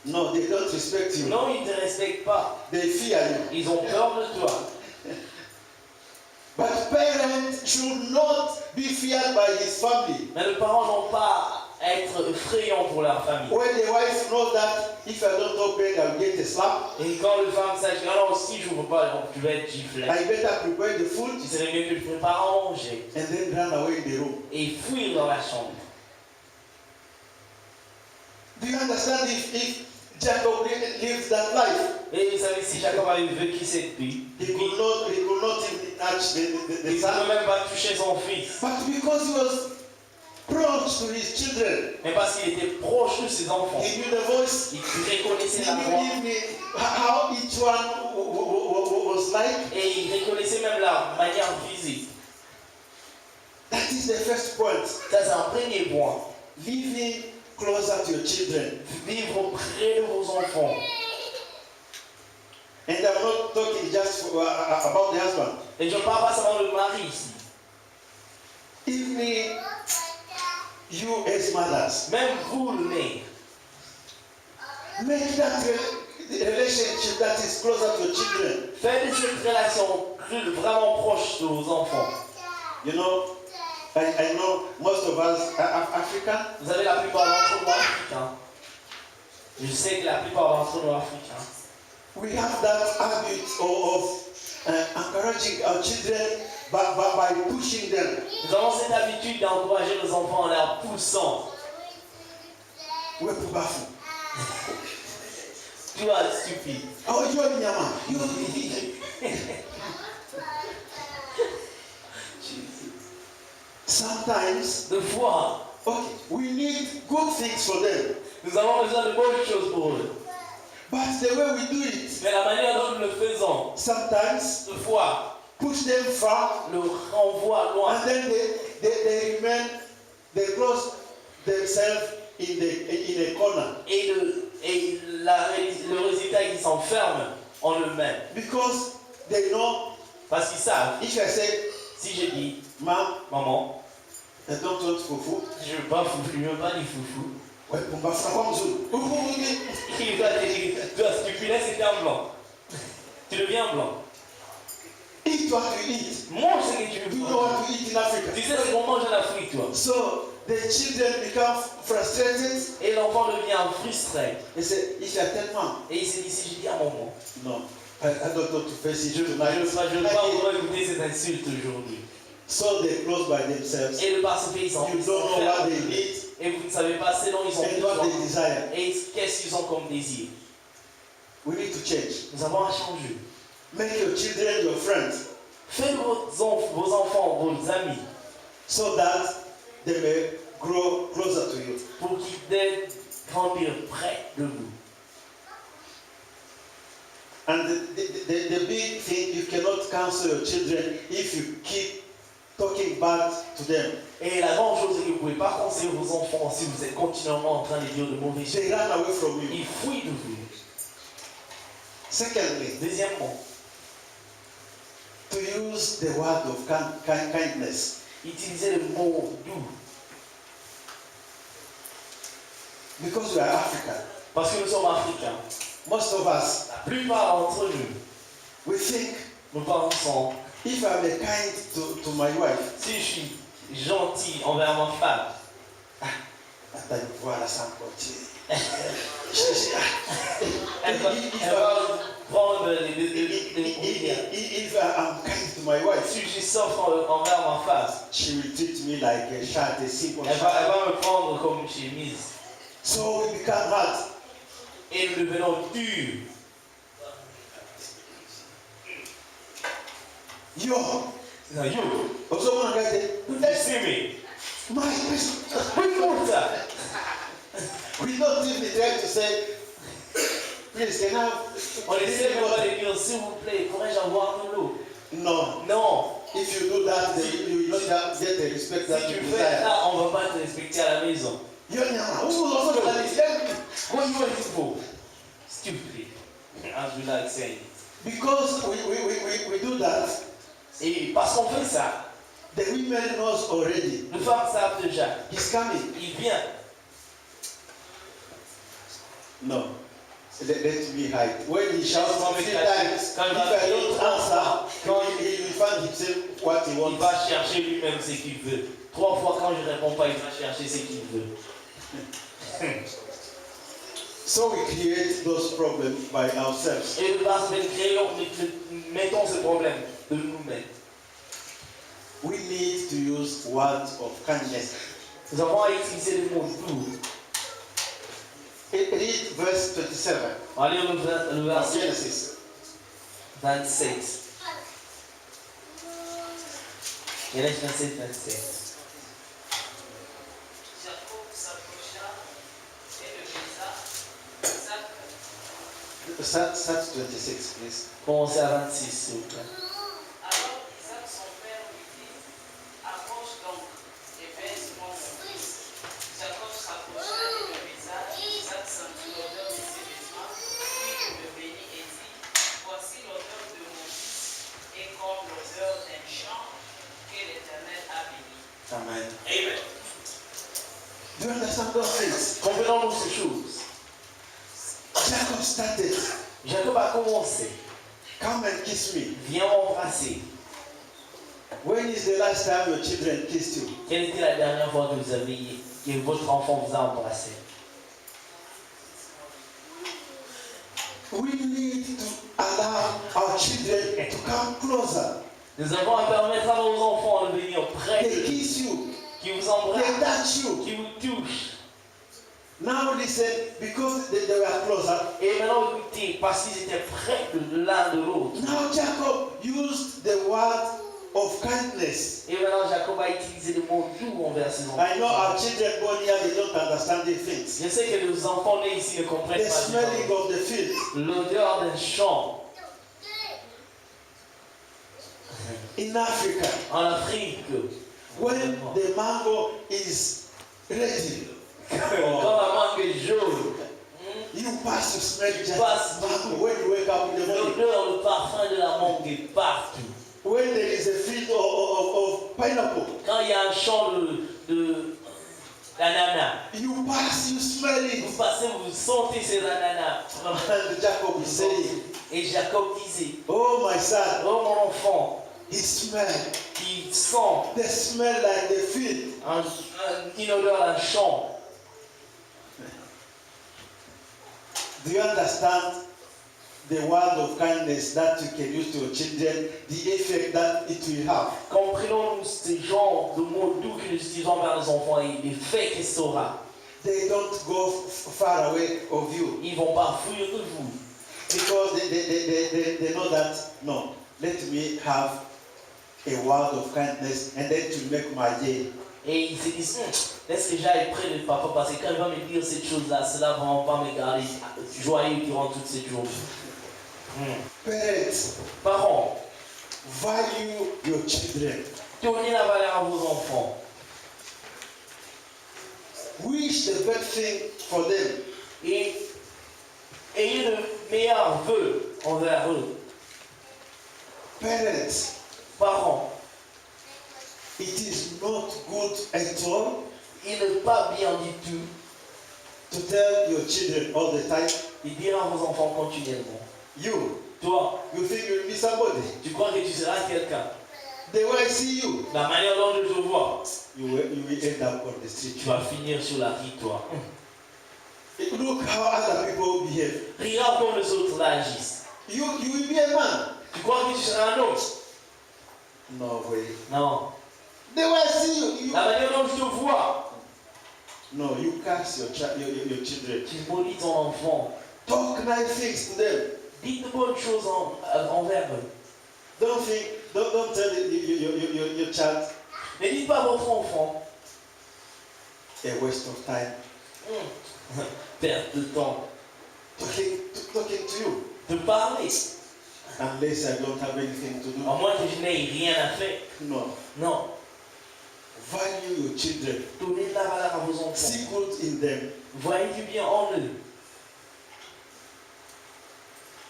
No, they don't respect you. Non, ils ne te respectent pas. They fear you. Ils ont peur de toi. But parents should not be feared by his family. Mais les parents n'ont pas à être effrayants pour leur famille. When the wife knows that if I don't open, I'll get a slap, Et quand les femmes sachent que alors si je ne veux pas, donc tu vas être giflé. I better prepare the food Tu serais mieux que je prépare à manger and then run away in the room. et fuir dans la chambre. Do you understand if Jacob lived that life? Et vous savez, si Jacob avait vécu cette vie, He could not even touch the il ne son. pouvait même pas toucher son fils. But because he was close to his children, Mais parce qu'il était proche de ses enfants, he knew the voice. il He reconnaissait la voix. knew how each one was like. Et il reconnaissait même la manière physique. That is the first point. Ça, c'est un premier point. Living closer to your children. Vivre près de vos enfants. And I'm not talking just about the husband. Et je ne parle pas seulement de mari ici. Even you as mothers, Même vous, le mère, make that relationship that is closer to your children. faites de cette relation vraiment proche de vos enfants. You know, I know most of us are African. Vous savez, la plupart d'entre nous africains. Je sais que la plupart d'entre nous africains. We have that habit of encouraging our children by pushing them. Nous avons cette habitude d'encourager nos enfants en leur poussant. We're powerful. Tu vois, stupide. Oh, you're in Yaman. Sometimes, Des fois, okay, we need good things for them. nous avons besoin de bonnes choses pour eux. But the way we do it, Mais la manière dont nous le faisons, sometimes des fois, push them far, le renvoie loin. and then they remain, they close themselves in a corner. Et le résultat est qu'ils s'enferment en eux-mêmes. Because they know, Parce qu'ils savent, if I say, si je dis, Mom, maman, I don't want fufu, je ne veux pas foufou, je ne veux pas du foufou. ouais, on va faire comme ça. Il va dire, toi, stupide, c'était un blanc. Tu deviens blanc. Eat what you eat. Mange ce que tu You veux. know what you eat in Africa. Tu sais ce qu'on mange en Afrique, toi. So the children become frustrated. Et l'enfant devient frustré. They say, if I tell mom, Et il se dit, si je dis à maman, no, I don't want to face it je ne veux pas écouter cette insulte aujourd'hui. So they close by themselves. Et le parce qu'ils sont You don't know what they need et vous ne savez pas ce dont ils ont and what besoin. they desire. Et qu'est-ce qu'ils ont comme désir. We need to change. Nous avons à changer. Make your children your friends Faites vos enfants, vos amis, so that they may grow closer to you. pour qu'ils aient grandir près de vous. And the big thing, you cannot counsel your children if you keep talking bad to them. Et la grande chose, c'est que vous ne pouvez pas conseiller vos enfants si vous êtes continuellement en train de dire de mauvaises choses. They run away from you. Ils fuient de vous. Secondly, Deuxièmement, to use the word of kindness. Utilisez le mot doux. Because we are African. Parce que nous sommes africains. Most of us, La plupart d'entre nous, we think nous pensons, if I'm kind to my wife, si je suis gentil envers ma femme, voilà, ça me continue. elle va prendre les If I'm kind to my wife, Si je suis soft envers ma femme, she will treat me like a child, a simple elle child. va me prendre comme une chemise. So we become hard. Et nous devenons durs. Yo, Now you, also want to get it. you see me? My We know that. we don't even try to say, please, can I? On essaie même pas de dire, s'il vous plaît, pourrais-je avoir de l'eau? No. Non. If you do that, then you will not get the respect that Si you tu fais desire. ça, on ne va pas te respecter à la maison. Who also do that? What you want for? Stupid. As we like saying. Because we do that, Et parce qu'on fait ça, the women knows already. les femmes savent déjà. He's coming. Il vient. No. Let me hide. When he shouts Laisse-moi me 3 cacher. times, Quand il if va I crier don't 3 answer, fois, he will find himself what he il wants. va chercher lui-même ce qu'il veut. 3 fois quand je ne réponds pas, il va chercher ce qu'il veut. So we create those problems by ourselves. Et parce que nous mettons ce problème de nous-mêmes. We need to use words of kindness. Nous avons à utiliser le mot doux. Read verse 27. On va lire le verset Genesis. 27. Genèse 27, 27. Jacob s'approcha et le baisa. Isaac Start 26, please. Commencez à 26, s'il vous plaît. Alors Isaac son père lui dit, approche donc et baise-moi mon fils. Jacob s'approcha et le baisa. Isaac sentit l'odeur de ses vêtements, puis il me bénit et dit, voici l'odeur de mon fils et comme l'odeur d'un champ que l'Éternel a béni. Amen. Amen. Do you understand those things? Comprenons-nous ces choses. Jacob started. Jacob a commencé. Come and kiss me. Viens m'embrasser. When is the last time your children kissed you? Quelle était la dernière fois que votre enfant vous a embrassé? We need to allow our children to come closer. Nous avons à permettre à nos enfants de venir près de They nous, kiss you. qui vous They embrassent, touch you. qui vous touchent. Now listen, because they were closer. Et maintenant écoutez, parce qu'ils étaient près de l'un de l'autre. Now Jacob used the word of kindness. Et maintenant Jacob a utilisé le mot doux envers ses enfants. I know our children born here, they don't understand these things. Je sais que les enfants nés ici ne comprennent The pas smelling of the field. l'odeur d'un champ. In Africa, En Afrique, when the mango is ready, quand la mangue est jaune, you pass to smell just Pass. mango when you wake up in the morning. l'odeur, le parfum de la mangue est partout. When there is a field of pineapple, Quand il y a un champ d'ananas, you pass, you smell it. vous passez, vous sentez ces ananas. And Jacob is saying, Et Jacob disait, oh my son, oh mon enfant, he smell. qui sent They smell like the field. une odeur d'un champ. Do you understand the word of kindness that you can use to your children, the effect that it will have? Comprenons-nous ce genre de mots doux que nous utilisons vers les enfants et l'effet que ça aura. They don't go far away of you Ils vont pas fuir de vous. because they know that, no, let me have a word of kindness and then to make my day. Et ils se disent, laisse que j'aille près de papa parce que quand il va me dire cette chose-là, cela va me garder joyeux durant toute cette journée. Parents, Parents, value your children. donnez la valeur à vos enfants. Wish the best thing for them. Et ayez de meilleurs vœux envers eux. Parents, Parents, it is not good at all il n'est pas bien du tout to tell your children all the time, de dire à vos enfants continuellement. you Toi, think you'll be somebody. tu crois que tu seras quelqu'un. The way I see you, La manière dont je te vois, you will end up on the street. tu vas finir sur la rue, toi. Look how other people behave. Regarde comment les autres agissent. You will be a man. Tu crois que tu seras un homme? No way. Non. The way I see you, La manière dont je te vois, no, you curse your children. tu maudis ton enfant. Talk nice things to them. Dis de bonnes choses envers eux. Don't tell your child Ne dites pas à votre enfant, a waste of time. perte de temps, Talking to you. de parler, Unless I don't have anything to à do. moins que je n'ai rien à faire. No. Non. Value your children. Donnez de la valeur à vos enfants. See good in them. Voyez du bien en eux.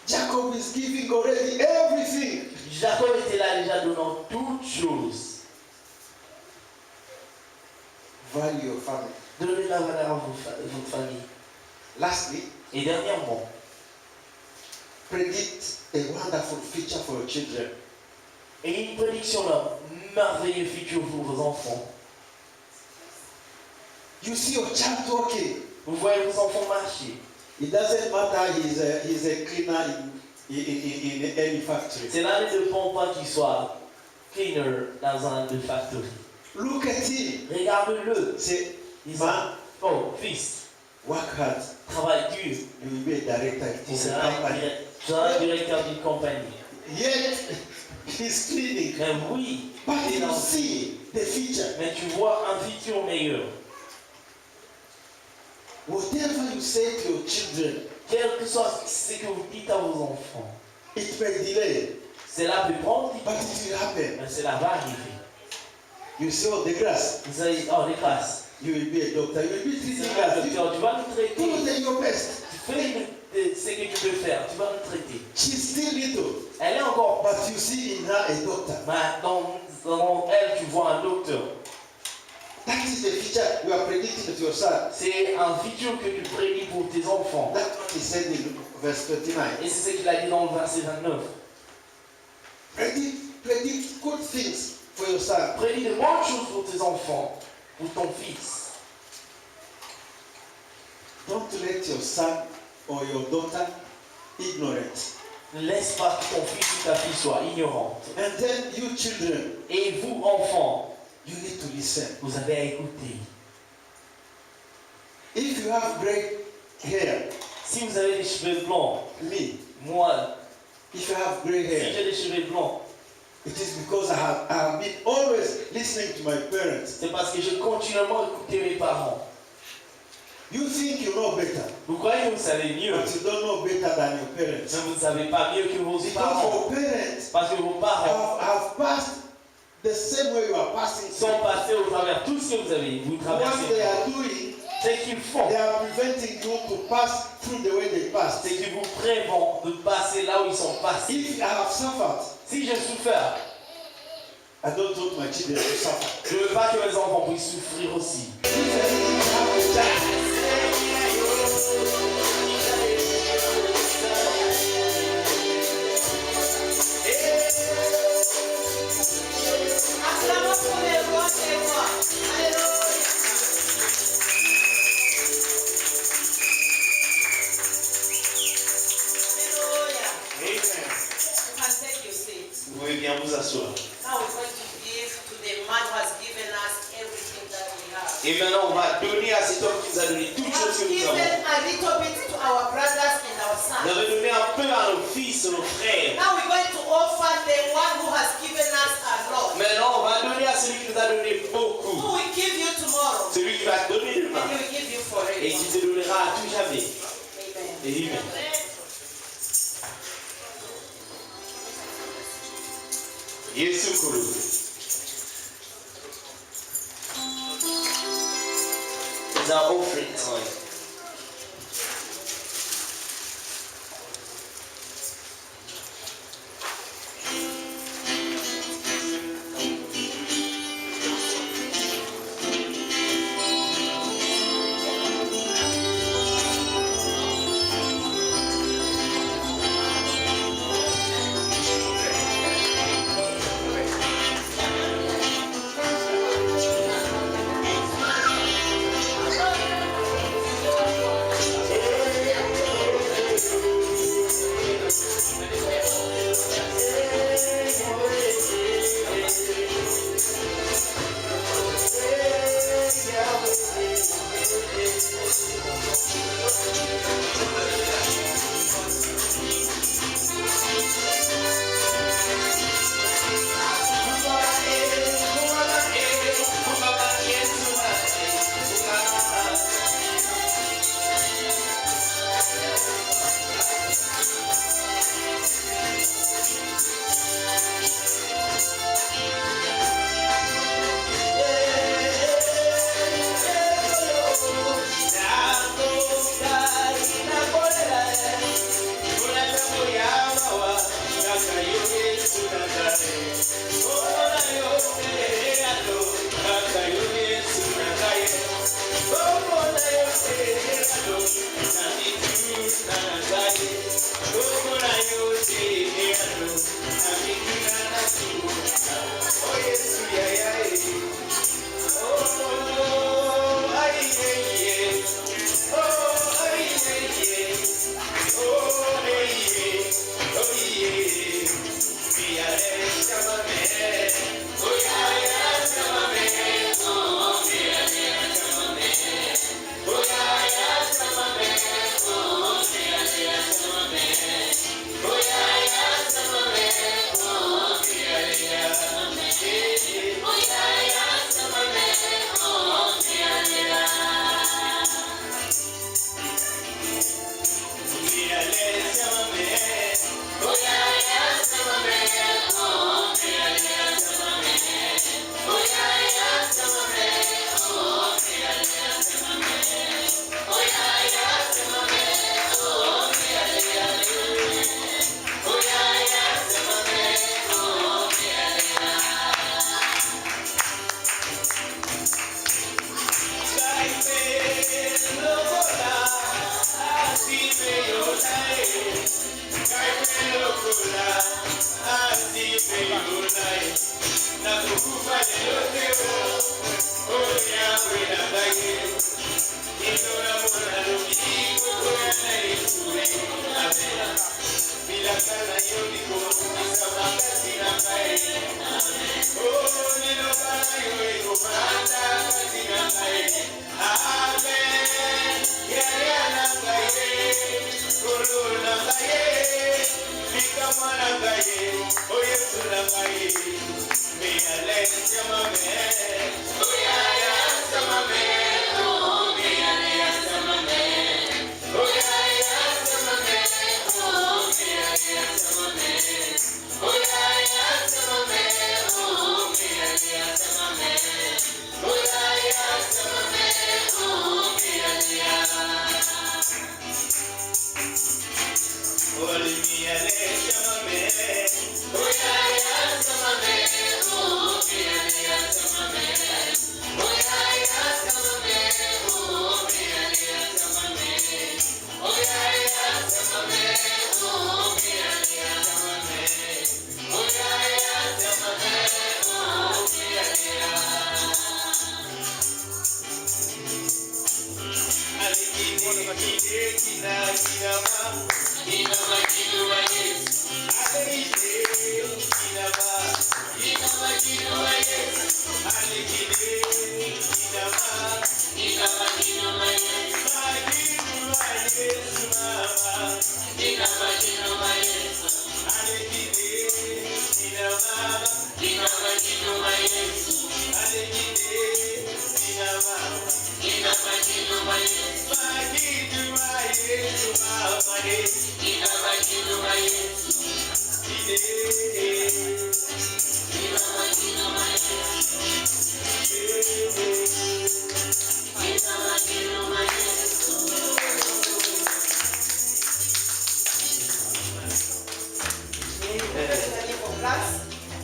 Jacob is giving already everything. Jacob était là déjà donnant toutes choses. Value your family. Donnez de la valeur à votre famille. Lastly, Et dernièrement, predict a wonderful future for your children. ayez une prédiction d'un merveilleux futur pour vos enfants. You see your child walking. Vous voyez vos enfants marcher. It doesn't matter he's a cleaner in any factory. Cela ne dépend pas qu'il soit cleaner dans un de factory. Look at him. Regarde-le. Say, Ils man, ont, oh, fils, work hard. travaille dur. You will be a director Tu of a seras company. directeur d'une compagnie. Yet he's cleaning. Mais oui, But you see the future. mais tu vois un futur meilleur. Whatever you say to your children, Quel que soit ce que vous dites à vos enfants, it may delay, cela peut prendre du but temps, it will happen. mais cela va arriver. You saw the grass. Vous allez, oh, les grâces. You will be a doctor. You will be Tu treating seras un grass. docteur, tu vas nous traiter. Do your best. Tu fais ce que tu peux faire, tu vas nous traiter. She's still little, Elle est encore, but you see in her a doctor. mais dans elle, tu vois un docteur. That is the future you are predicting to your son. C'est un futur que tu prédis pour tes enfants. That's what he said in verse 29. Et c'est ce qu'il a dit dans le verset 29. Predict good things for your son. Prédis de bonnes choses pour tes enfants, pour ton fils. Don't let your son or your daughter ignorant. Ne laisse pas que ton fils ou ta fille soit ignorante. And then you children, Et vous, enfants, you need to listen. vous avez à écouter. If you have gray hair, Si vous avez des cheveux blancs, me, moi, if you have gray si hair, j'ai des cheveux blancs, it is because I have been always listening to my parents. c'est parce que je continuellement écouté mes parents. You think you know better, Vous croyez que vous savez mieux, but you don't know better than your mais parents. vous ne savez pas mieux que vos Because parents. your parents Parce que vos parents have passed the same way you are passing sont through. passés au travers tout ce que vous avez, vous What they traversez. are doing, C'est qu'ils font, they are preventing you to pass through the way they passed. c'est qu'ils vous prévent de passer là où ils sont passés. If I have suffered, Si j'ai souffert, I don't want my children to suffer. je ne veux pas que mes enfants puissent souffrir aussi. If I didn't have a child, Acclamons pour les rois des rois. Alléluia. Alléluia. Amen. You can take your seat. Vous pouvez bien vous asseoir. Now we're going to give to the man who has given us everything that we have. Et maintenant, on va donner à cet homme qui nous a donné We toutes have choses que nous given avons. a little bit to our brothers and our Vous sons. avez donné un peu à nos fils, nos frères. Now we're going to offer the one who has given us a lot. Maintenant, on va donner à celui qui nous a donné beaucoup. Who will give you tomorrow Celui qui va te donner and demain. he will give you Et forever. qui te donnera à tout jamais. Amen. Amen. Yesu Kuru. It's our offering time.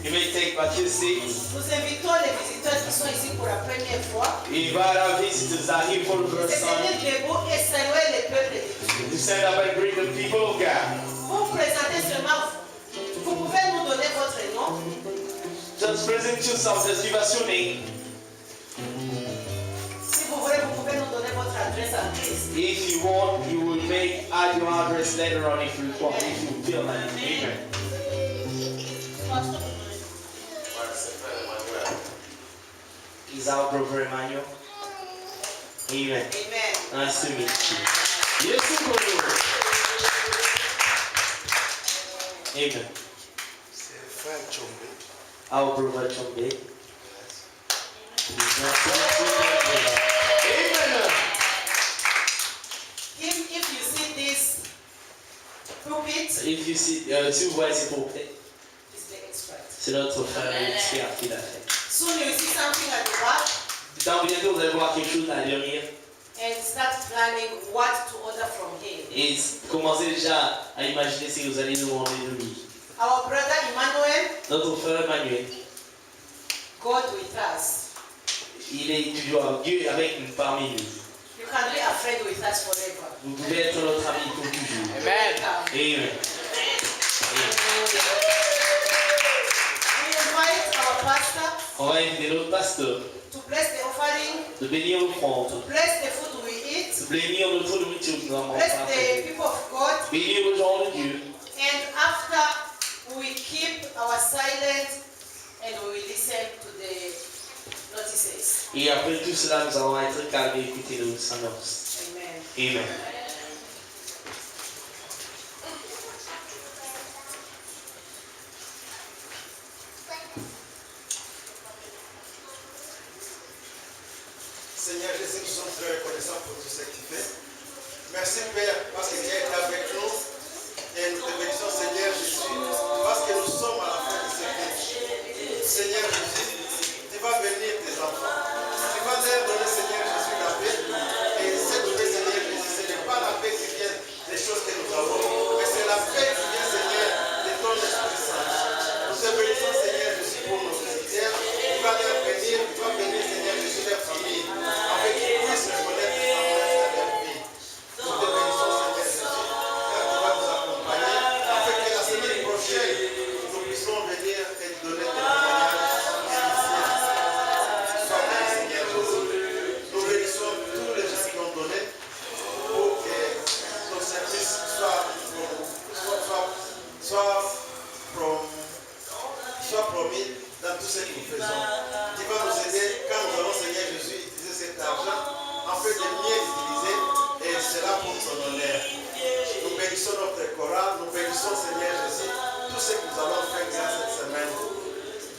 You may take back your seats. Nous invitons les visiteurs qui sont ici pour la première fois. Et voilà, visitors are here for the first C'est time. venir debout et saluer les peuples de Dieu. To stand up and greet the people of God. Vous vous présentez seulement, vous pouvez nous donner votre nom. Just present yourself, just give us your name. Si vous voulez, vous pouvez nous donner votre adresse à Christ. If you want, you will add your address later on if you want, if you feel like it. Amen. Is our brother Emmanuel? Amen. Amen. Nice to meet you. Yes, Amen. C'est frère Chombe. Our brother Chombe. Amen. If you see this pulpit, If you see, si vous voyez ces pulpits, it's the expert. c'est notre frère expert qui l'a fait. Soon you see something at the back Dans bientôt, vous allez voir quelque chose à derrière and start planning what to order from him. et commencez déjà à imaginer ce que vous allez demander de lui. Our brother Emmanuel, Notre frère Emmanuel, God with us. il est toujours Dieu avec nous parmi nous. You can be a friend with us forever. Vous pouvez être notre ami pour toujours. Amen. Amen. We invite our pastor On va inviter notre pasteur to bless the offering, de bénir l'offrande, to bless the food we eat, de bénir notre nourriture que nous avons bless the mangée, people of God, bénir les gens de Dieu. and after we keep our silence and we listen to the notices. Et après tout cela, nous allons être calmes et écouter nos annonces. Amen. Amen. Seigneur Jésus, nous sommes très reconnaissants pour tout ce que tu fais. Merci Père, parce que tu as été avec nous. Et nous te bénissons Seigneur Jésus, parce que nous sommes à la fin de ce culte. Seigneur Jésus, tu vas bénir tes enfants. Tu vas leur donner Seigneur Jésus la paix. Et cette paix Seigneur Jésus, ce n'est pas la paix qui vient des choses que nous avons, mais c'est la paix qui vient Seigneur de ton Esprit Saint. Nous te bénissons Seigneur Jésus pour nos visiteurs. Tu vas leur bénir, tu vas bénir Seigneur Jésus leur famille. Avec qu'ils puissent reconnaître ta promesse dans leur vie. Nous te bénissons Seigneur Jésus. soit promis dans tout ce que nous faisons. Dieu va nous aider quand nous allons, Seigneur Jésus, utiliser cet argent, en fait de mieux l'utiliser, et cela pour son honneur. Nous bénissons notre chorale, nous bénissons, Seigneur Jésus, tout ce que nous allons faire grâce cette semaine.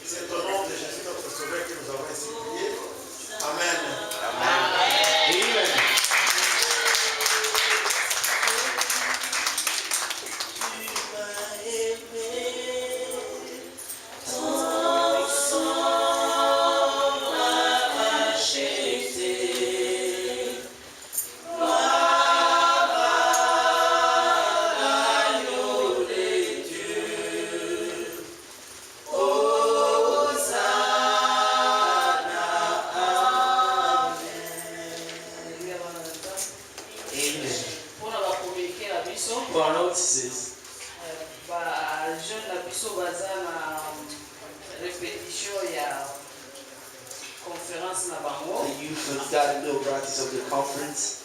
C'est au nom de Jésus, notre Sauveur, que nous avons ainsi prié. Amen. Amen. Amen. For our notices, jeune na biso baza na répétition ya conférence na bango the youth have got no practice of the conference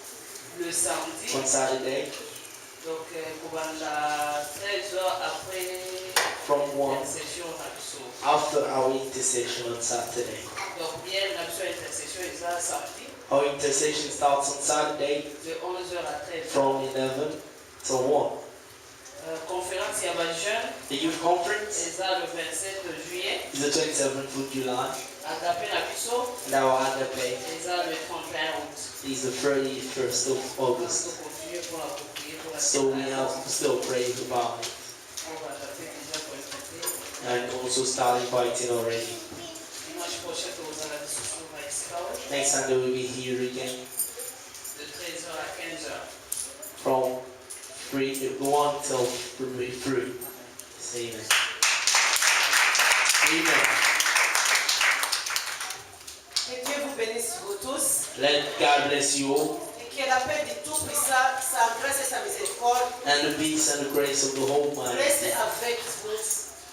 le samedi. on Saturday Donc kobanda 13h après from 1 session na biso. after our intercession on Saturday. Donc hier na biso intercession eza samedi Our intercession starts on Saturday de 11h à 13h. from 11 till 1. Conférence ya ba jeune The youth conference eza le 27 juillet. is the 27th of July, Agape na biso and our agape eza le 31 août. is the 31st of August. Donc continuer pour la prier pour la So we have to still pray about it on va taper déjà pour inviter. and also start inviting already. Dimanche prochain tozala discussion va esikawe Next Sunday we'll be here again de 13h à 15h. from 1 till 3. Say amen. Amen. Que Dieu vous bénisse vous tous. Let God bless you all, Et que la paix du Tout-Puissant, sa grâce et sa miséricorde and the peace and the grace of the whole mind reste avec vous.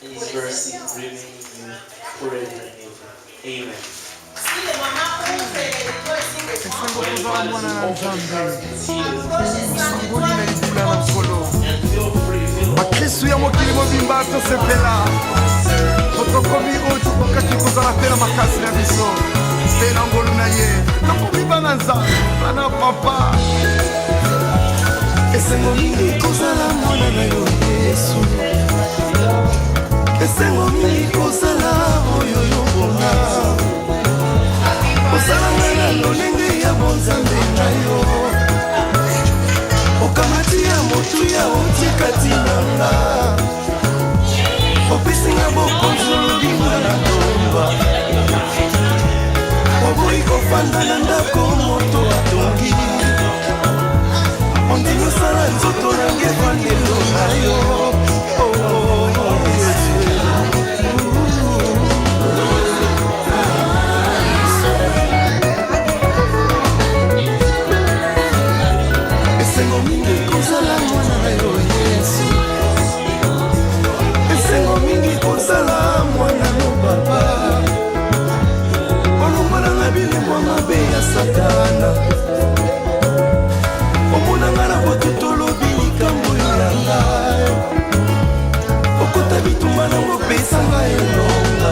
and His mercy remain in you forever and ever. Amen. Si les mamans ouvrent les rideaux ici, les grands, When fathers open the curtains here, approchez ça, nettoyez les and feel free, feel open. bakristu ya mokili mobimba tosepela totokomi oyo tokokaki kozala mpe na makasi na biso mpe na ngolu na ye tokomi bana nzambe bana papa esengo mingi kozala mwana na yo yesu esengo mingi kozala oyo yobonga kozala ngai na lolenge ya bonzambe na yo okamati ya motu ya otikati nanga opesinga bokonzi olobinga na tomba oboyi kofanda na ndako moto atongi ondimisala nzoto nange vandelo na yo esengo mingi kozala mwana na yo yesu esengo mingi kozala mwana no papa olongolanga bilembo mabe ya satana omonanga na botutu olobi likambo ya ngai okota bitumba nango pesanga elonga